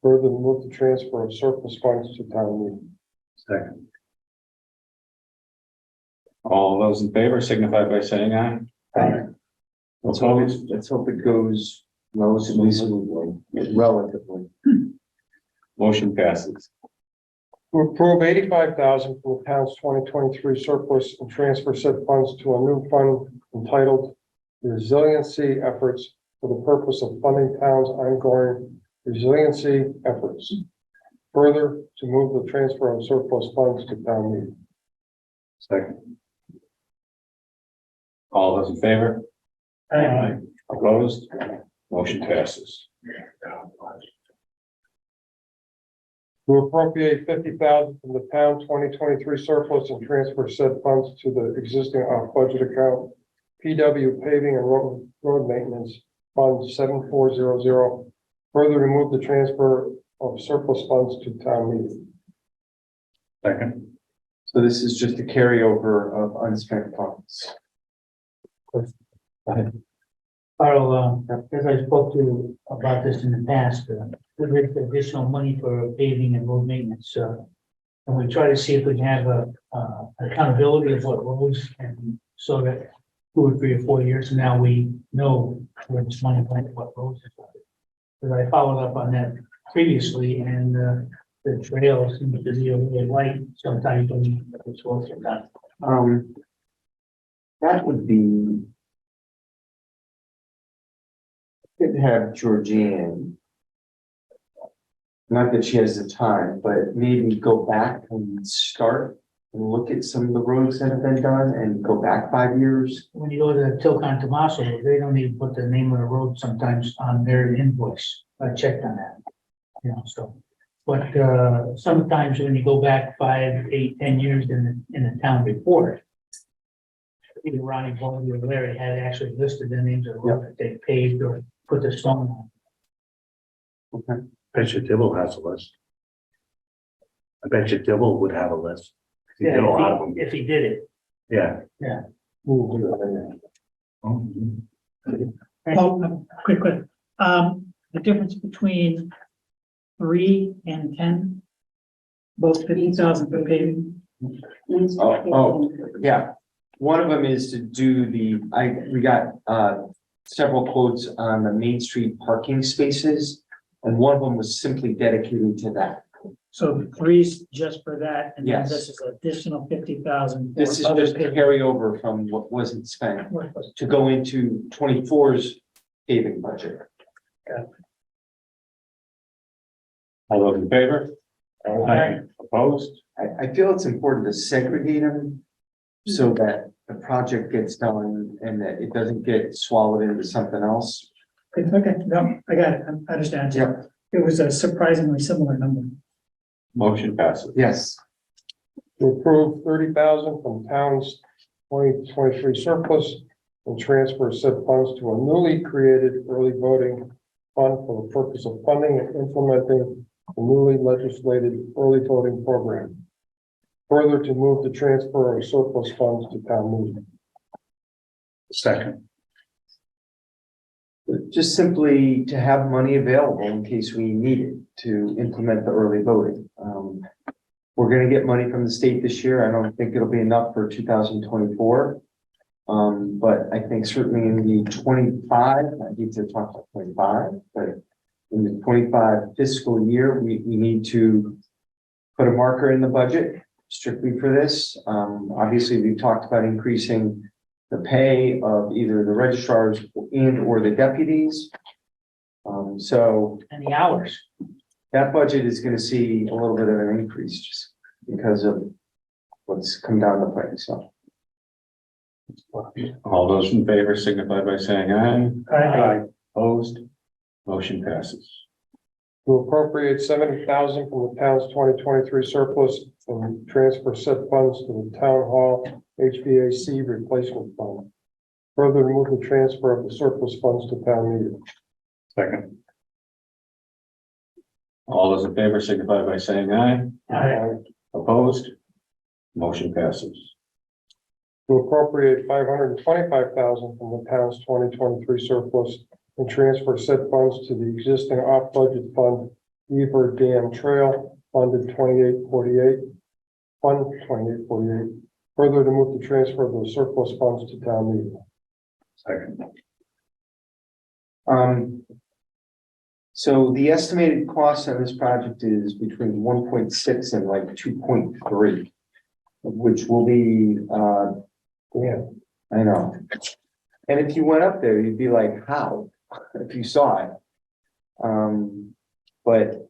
Further, move the transfer of surplus funds to town meeting. Second. All those in favor signify by saying aye. Opposed? Let's hope it goes relatively smoothly, relatively. Motion passes. To approve $85,000 from the town's 2023 surplus and transfer said funds to a new fund entitled Resiliency Efforts for the purpose of funding town's ongoing resiliency efforts. Further, to move the transfer of surplus funds to town meeting. Second. All those in favor? Aye. Opposed? Motion passes. To appropriate $50,000 from the town 2023 surplus and transfer said funds to the existing off-budget account, PW Paving and Road Maintenance Fund 7400. Further, remove the transfer of surplus funds to town meeting. Second. So this is just a carryover of unspent funds. Carl, as I spoke to you about this in the past, there is additional money for paving and road maintenance, and we try to see if we can have a accountability of what roads, and so that 2 or 3 or 4 years from now, we know where this money went, what roads is. Because I followed up on that previously, and the trails seem to be a little light sometimes when it's roads are done. That would be. Could have Georgianne. Not that she has the time, but maybe go back and start and look at some of the roads that have been done and go back 5 years. When you go to Tilcon Tomaso, they don't even put the name of the road sometimes on their invoice. I checked on that. You know, so, but sometimes when you go back 5, 8, 10 years in the town report, either Ronnie Bowlby or Larry had actually listed the names of the road that they paved or put the stone on. Okay. Bet you Dibble has a list. I bet you Dibble would have a list. He did a lot of them. If he did it. Yeah. Oh, quick. The difference between 3 and 10, both 50,000 for paving. Oh, yeah. One of them is to do we got several quotes on the Main Street parking spaces. And one of them was simply dedicated to that. So 3's just for that, and then Yes. this is additional 50,000. This is just a carryover from what wasn't spent to go into 24's paving budget. All those in favor? Aye. Opposed? I feel it's important to segregate them so that the project gets done and that it doesn't get swallowed into something else. Okay, no, I got it, I understand. Yep. It was a surprisingly similar number. Motion passes. Yes. To approve $30,000 from town's 2023 surplus and transfer said funds to a newly created early voting fund for the purpose of funding and implementing the newly legislated early voting program. Further, to move the transfer of surplus funds to town meeting. Second. Just simply to have money available in case we need it to implement the early voting. We're gonna get money from the state this year. I don't think it'll be enough for 2024. But I think certainly in the 25, I need to talk about 25, but in the 25 fiscal year, we need to put a marker in the budget strictly for this. Obviously, we've talked about increasing the pay of either the registrars and or the deputies. So And the hours. that budget is gonna see a little bit of an increase just because of what's come down the pipe, so. All those in favor signify by saying aye. Aye. Opposed? Motion passes. To appropriate $70,000 from the town's 2023 surplus and transfer said funds to the town hall HVAC replacement fund. Further, move the transfer of the surplus funds to town meeting. Second. All those in favor signify by saying aye. Aye. Opposed? Motion passes. To appropriate $525,000 from the town's 2023 surplus and transfer said funds to the existing off-budget fund, Beaver Dam Trail, funded 2848, Fund 2848. Further to move the transfer of the surplus funds to town meeting. Second. So the estimated cost on this project is between 1.6 and like 2.3, which will be, Yeah, I know. And if you went up there, you'd be like, how, if you saw it. But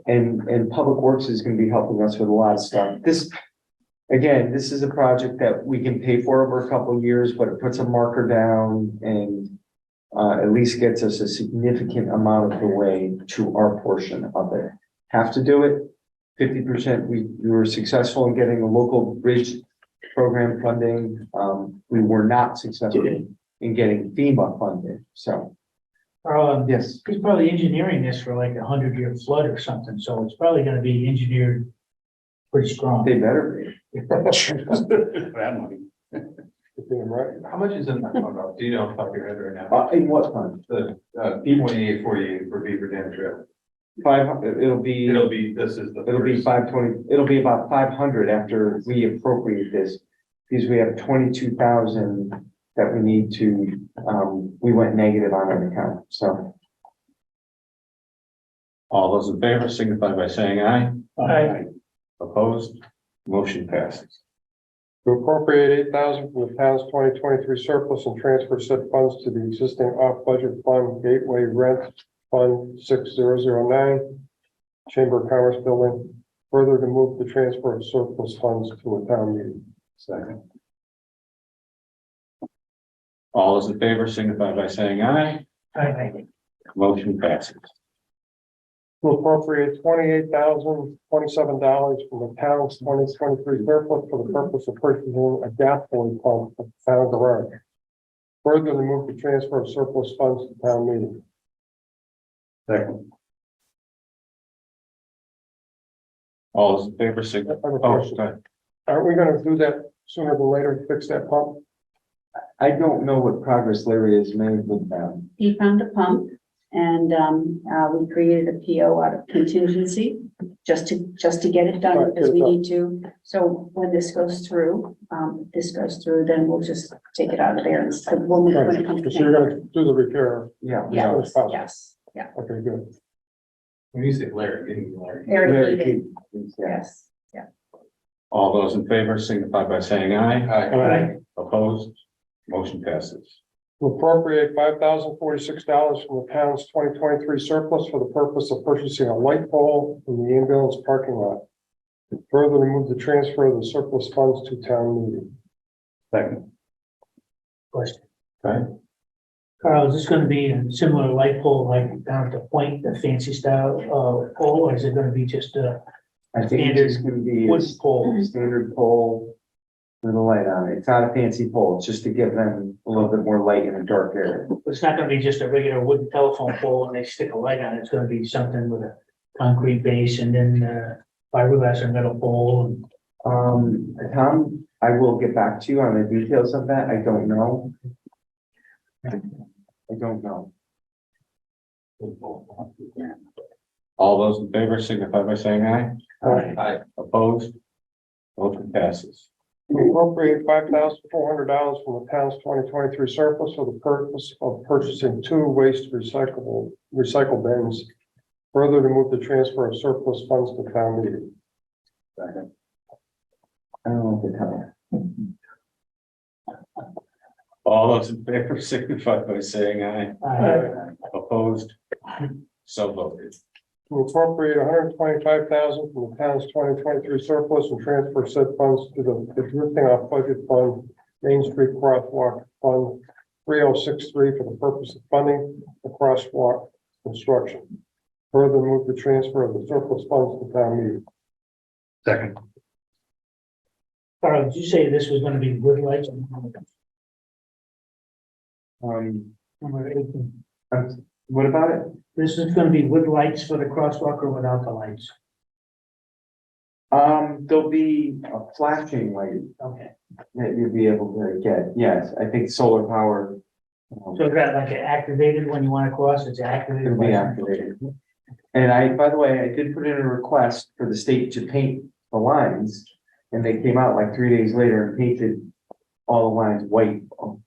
and Public Works is gonna be helping us with a lot of stuff. This, again, this is a project that we can pay for over a couple of years, but it puts a marker down and at least gets us a significant amount of the way to our portion of it. Have to do it. 50%, we were successful in getting the local bridge program funding. We were not successful in getting FEMA funding, so, yes. He's probably engineering this for like 100-year flood or something, so it's probably gonna be engineered pretty strong. They better be. That money. you're doing right. How much is in that fund, Rob? Do you know off the top of your head right now? In what fund? The, P2848 for Beaver Dam Trail. 500, it'll be, This is the. it'll be 520, it'll be about 500 after we appropriate this. Because we have 22,000 that we need to, we went negative on an account, so. All those in favor signify by saying aye. Aye. Opposed? Motion passes. To appropriate $8,000 from the town's 2023 surplus and transfer said funds to the existing off-budget fund, Gateway Rent Fund 6009, Chamber of Commerce Building. Further to move the transfer of surplus funds to a town meeting. Second. All those in favor signify by saying aye. Aye. Motion passes. To appropriate $28,027 from the town's 2023 surplus for the purpose of purchasing a gas boiler pump at the town garage. Further to move the transfer of surplus funds to town meeting. Second. All those in favor signify. I have a Oh, question. go ahead. Aren't we gonna do that sooner than later, fix that pump? I don't know what progress Larry has made with them. He found a pump and, we created a PO out of contingency just to get it done Right, because we get it done. need to. So when this goes through, then we'll just take it out of there and when it comes to. So you're gonna do the repair. Yeah. Yes, yes, yeah. Okay, good. When you say Larry, you mean Larry. Very Larry needed, Keith, yeah. yes. All those in favor signify by saying aye. Aye. Opposed? Motion passes. To appropriate $5,046 from the town's 2023 surplus for the purpose of purchasing a light pole in the ambulance parking lot. Further to move the transfer of the surplus funds to town meeting. Second. Question. Okay. Carl, is this gonna be a similar light pole like down at the point, the fancy style, pole, or is it gonna be just a I think it's gonna be wood a pole? standard pole with a light on it. It's not a fancy pole, it's just to give them a little bit more light in a dark area. It's not gonna be just a regular wooden telephone pole and they stick a light on it. It's gonna be something with a concrete base and then, fiberglass or metal pole. Tom, I will get back to you on the details of that. I don't know. I don't know. All those in favor signify by saying aye. Aye. Opposed? Motion passes. To appropriate $5,400 from the town's 2023 surplus for the purpose of purchasing 2 waste recycle bins. Further to move the transfer of surplus funds to town meeting. Second. I don't know what to tell you. All those in favor signify by saying aye. Opposed? So voted. To appropriate $125,000 from the town's 2023 surplus and transfer said funds to the existing off-budget fund, Main Street Crosswalk Fund 3063 for the purpose of funding the crosswalk construction. Further move the transfer of the surplus funds to town meeting. Second. Carl, did you say this was gonna be wood lights? Number 18. What about it? This is gonna be with lights for the crosswalk or without the lights? There'll be a flashing light Okay. that you'll be able to get. Yes, I think solar power. So is that like activated when you want to cross, it's activated? It'll be activated. And by the way, I did put in a request for the state to paint the lines. And they came out like 3 days later and painted all the lines white,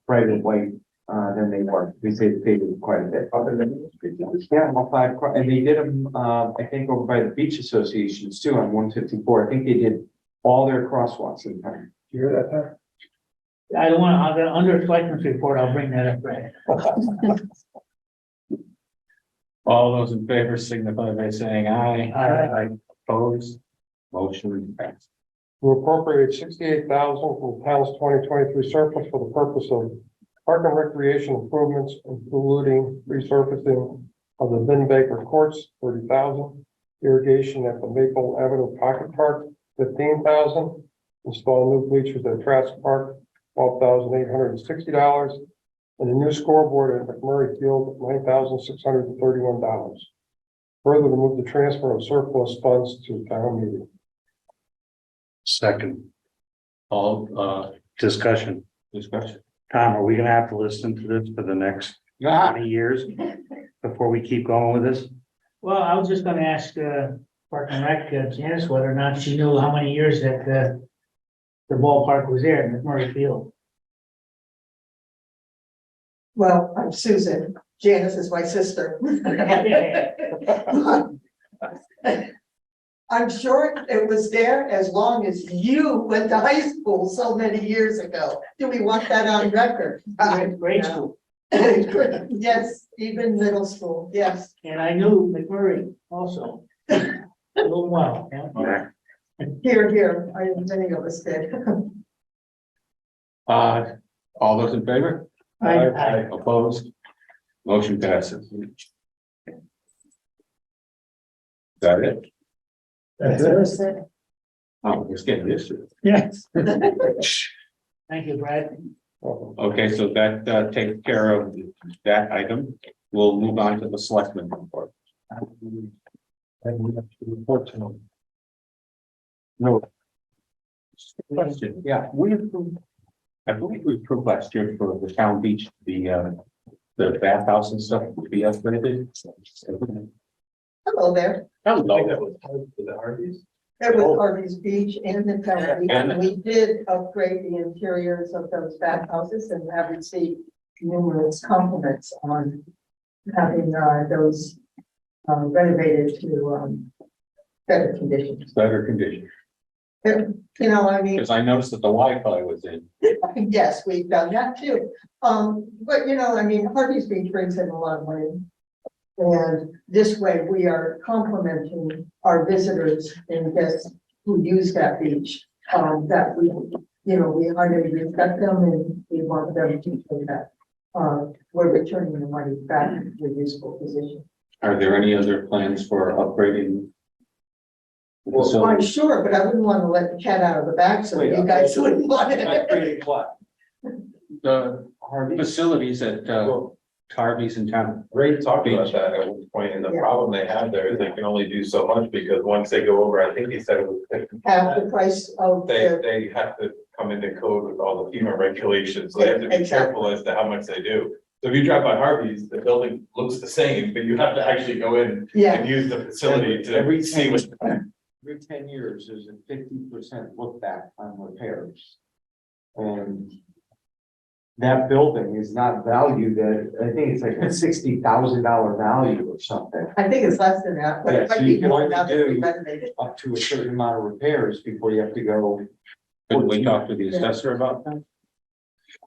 brighter white, than they were. They say they painted quite a bit. Yeah, all five, and they did them, I think over by the beach associations too, on 154. I think they did all their crosswalks in time. You hear that, Tom? I don't want, under selectmen's report, I'll bring that up, right? All those in favor signify by saying aye. Aye. Opposed? Motion passed. To appropriate $68,000 from town's 2023 surplus for the purpose of park and recreation improvements, including resurfacing of the Vin Baker courts, $30,000. Irrigation at the Maple Avenue Pocket Park, $15,000. Install new bleachers at Trask Park, $12,860. And a new scoreboard at McMurray Field, $9,631. Further, to move the transfer of surplus funds to town meeting. Second, All, discussion. discussion. Tom, are we gonna have to listen to this for the next 20 years before we keep going with this? Well, I was just gonna ask, Park and Rec, Janice, whether or not she knew how many years that, the ballpark was there in McMurray Field. Well, I'm Susan, Janice is my sister. I'm sure it was there as long as you went to high school so many years ago. Do we want that on record? Grade school, Yes, even middle school, yes. and I knew McMurray also. A little while, yeah. Here, many of us did. All those in favor? I- Opposed? Motion passes. Is that it? That's it. Oh, it's getting this. to it. Yes. Thank you, Brad. Okay, so that takes care of that item. We'll move on to the selectmen report. No. Question, yeah, we approved, I believe we approved last year for the town beach, the bathhouse and stuff to be upgraded. Hello there. Hello. It was Harvey's Beach and the town beach, And- and we did upgrade the interiors of those bathhouses and have received numerous compliments on having those renovated to better conditions. Better condition, You know, I mean, because I noticed that the Wi-Fi was in. yes, we've done that too. But you know, I mean, Harvey's Beach brings in a lot of money. And this way we are complimenting our visitors and guests who use that beach. That we, you know, we highly respect them and we want them to feel that. We're returning the money back to the useful position. Are there any other plans for upgrading? the Well, I'm facility? sure, but I wouldn't want to let the cat out of the bag, so you guys wouldn't want it. Upgrading what? The facilities at Harvey's in town. Ray talked about that at one point, and the problem they have there is they can only do so much, because once they go over, I think he said it was. Half the price of their, They have to come into code with all the FEMA regulations, so they have to be Exactly. careful as to how much they do. So if you drive by Harvey's, the building looks the same, but you have to actually go in yeah, and use the facility Every to see what. Every 10 years, there's a 50% look back on repairs. And that building is not valued at, I think it's like a $60,000 value or something, I think it's less than that, but Yeah, it might so be you can more only now that we do- renovated. up to a certain amount of repairs before you have to go. Could we talk to the assessor about that?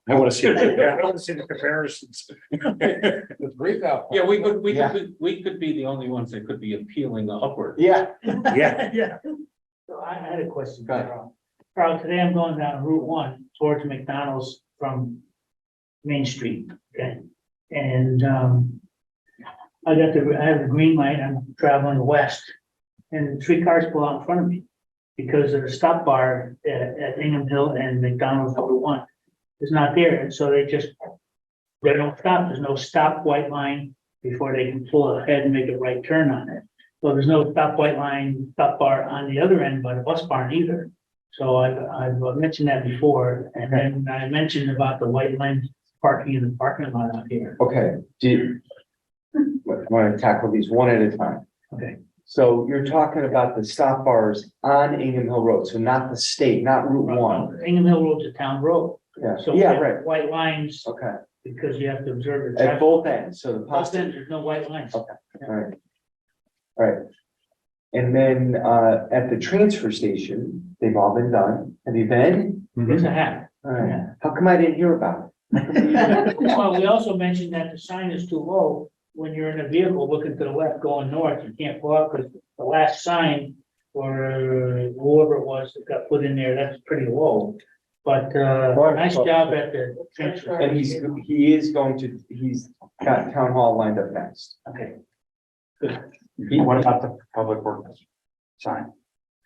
I wanna see, I wanna see the comparisons. It's great out. Yeah, we could Yeah. be the only ones that could be appealing upward. Yeah. Yeah. Yeah. So I had a question, Carl. Carl, today I'm going down Route 1 towards McDonald's from Main Street, okay? And, I have the green light, I'm traveling west, and 3 cars pull out in front of me because of the stop bar at Ingham Hill and McDonald's number 1 is not there, and so they don't stop, there's no stop white line before they can pull ahead and make a right turn on it. So there's no stop white line, stop bar on the other end by the bus barn either. So I've mentioned that before, and then I mentioned about the white line parking in the parking lot out here. Okay, do you want to tackle these one at a time? Okay. So you're talking about the stop bars on Ingham Hill Road, so not the state, not Route One. Hingham Hill Road's a town road, Yeah, so we yeah, have right, white lines okay, because you have to observe the at traffic. both ends, so the Both possible, ends, there's no white lines. Okay. alright. Alright. And then, at the transfer station, they've all been done, have you been? It's a hat. Alright, how come I didn't hear about it? Well, we also mentioned that the sign is too low. When you're in a vehicle looking to the left going north, you can't go up because the last sign or whoever it was that got put in there, that's pretty low. But, nice job at the transfer. And he's got town hall lined up next. Okay. What about the public works sign?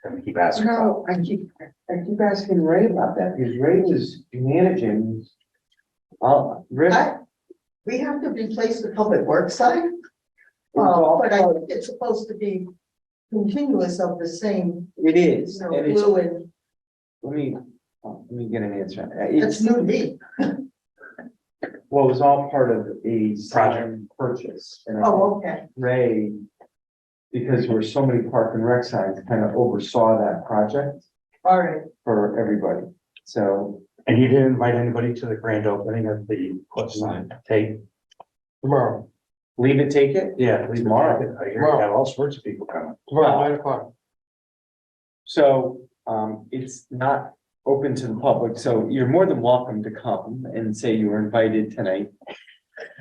Can we keep asking? No, I keep asking Ray about that, because Ray was managing. Rick. We have to replace the public works sign. But I think it's supposed to be continuous of the same, It is, you know, and it's, blue and, let me get an answer. it's It's, new to me. well, it was all part of a Project. sign purchase. And I think Oh, okay. Ray, because there were so many park and rec signs, kind of oversaw that project All right. for everybody. So And you didn't invite anybody to the grand opening of the sign tape? Tomorrow, leave it, take it. Yeah, leave Tomorrow. tomorrow. I hear you have all sorts of people coming. tomorrow, 9 o'clock. So, it's not open to the public, so you're more than welcome to come and say you were invited tonight.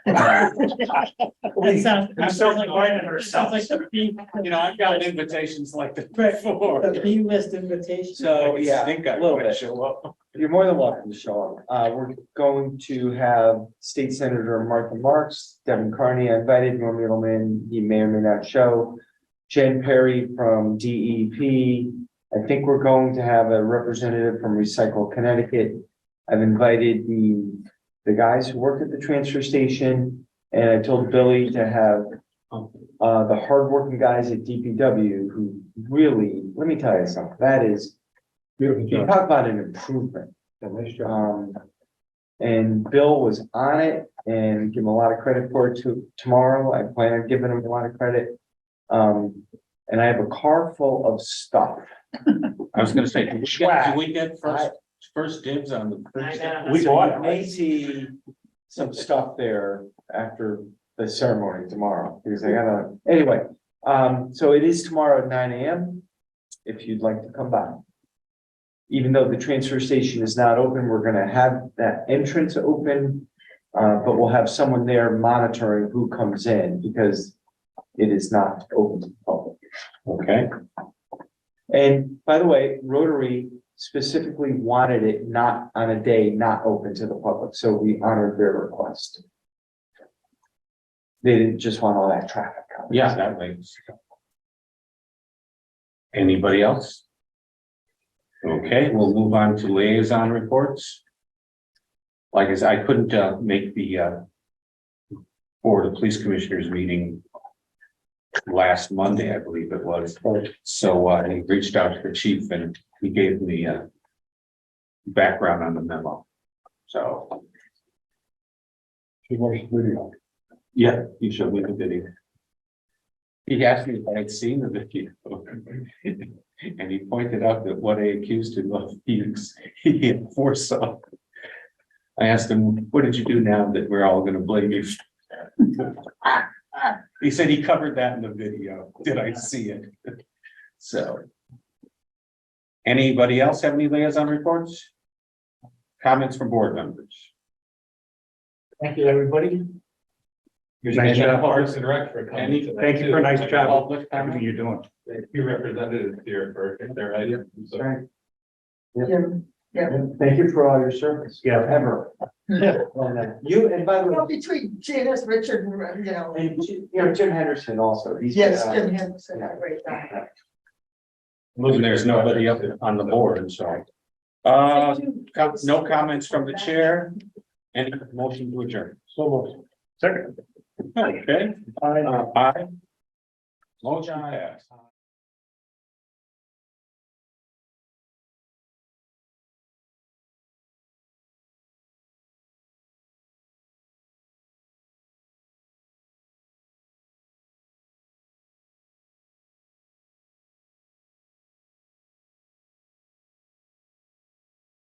It sounds- I'm so invited herself. Sounds like the B, You know, I've got invitations like that right, before. the B list invitation. So, yeah, I think a I little might bit. show up. You're more than welcome to show up. We're going to have State Senator Martha Marks, Devin Carney, I invited Norm Middleman, he may or may not show. Jen Perry from DEP. I think we're going to have a representative from Recycle Connecticut. I've invited the guys who work at the transfer station, and I told Billy to have the hardworking guys at DPW who really, let me tell you something, that is, Beautiful you job. talk about an improvement. Yeah, nice job. And Bill was on it and give him a lot of credit for it tomorrow. I plan on giving him a lot of credit. And I have a car full of stuff. I was gonna say, do we get first dibs on the first? We So bought you it, may right? see some stuff there after the ceremony tomorrow, because I gotta, anyway. So it is tomorrow at 9 a.m. if you'd like to come by. Even though the transfer station is not open, we're gonna have that entrance open. But we'll have someone there monitoring who comes in, because it is not open to the public. Okay, And by the way, Rotary specifically wanted it not on a day not open to the public, so we honored their request. They didn't just want all that traffic. coming. yeah, that makes. Anybody else? Okay, we'll move on to liaison reports. Like I said, I couldn't make the Board of Police Commissioners meeting last Monday, I believe it was. So I reached out to the chief and he gave me background on the memo. So, She watched the video. yeah, he showed me the video. He asked me if I had seen the video. And he pointed out that what I accused him of, he had foresaw. I asked him, what did you do now that we're all gonna blame you? He said he covered that in the video. Did I see it? So. Anybody else have any liaison reports? Comments from board members? Thank you, everybody. Nice job. Parks and Rec for coming tonight, Thank you for a nice too. job, everything you're doing. Few representatives here for their items. So Right. Jim, Thank you for all your service. Yeah. Ever. You, and by the well, way, between Janice, Richard, and, you know, and Jim Henderson also. He's yes, been, Jim Henderson, had a great time. And there's nobody up on the board, so. No comments from the chair. Any motion to adjourn? So much. Second. Okay. Aye. Motion passed.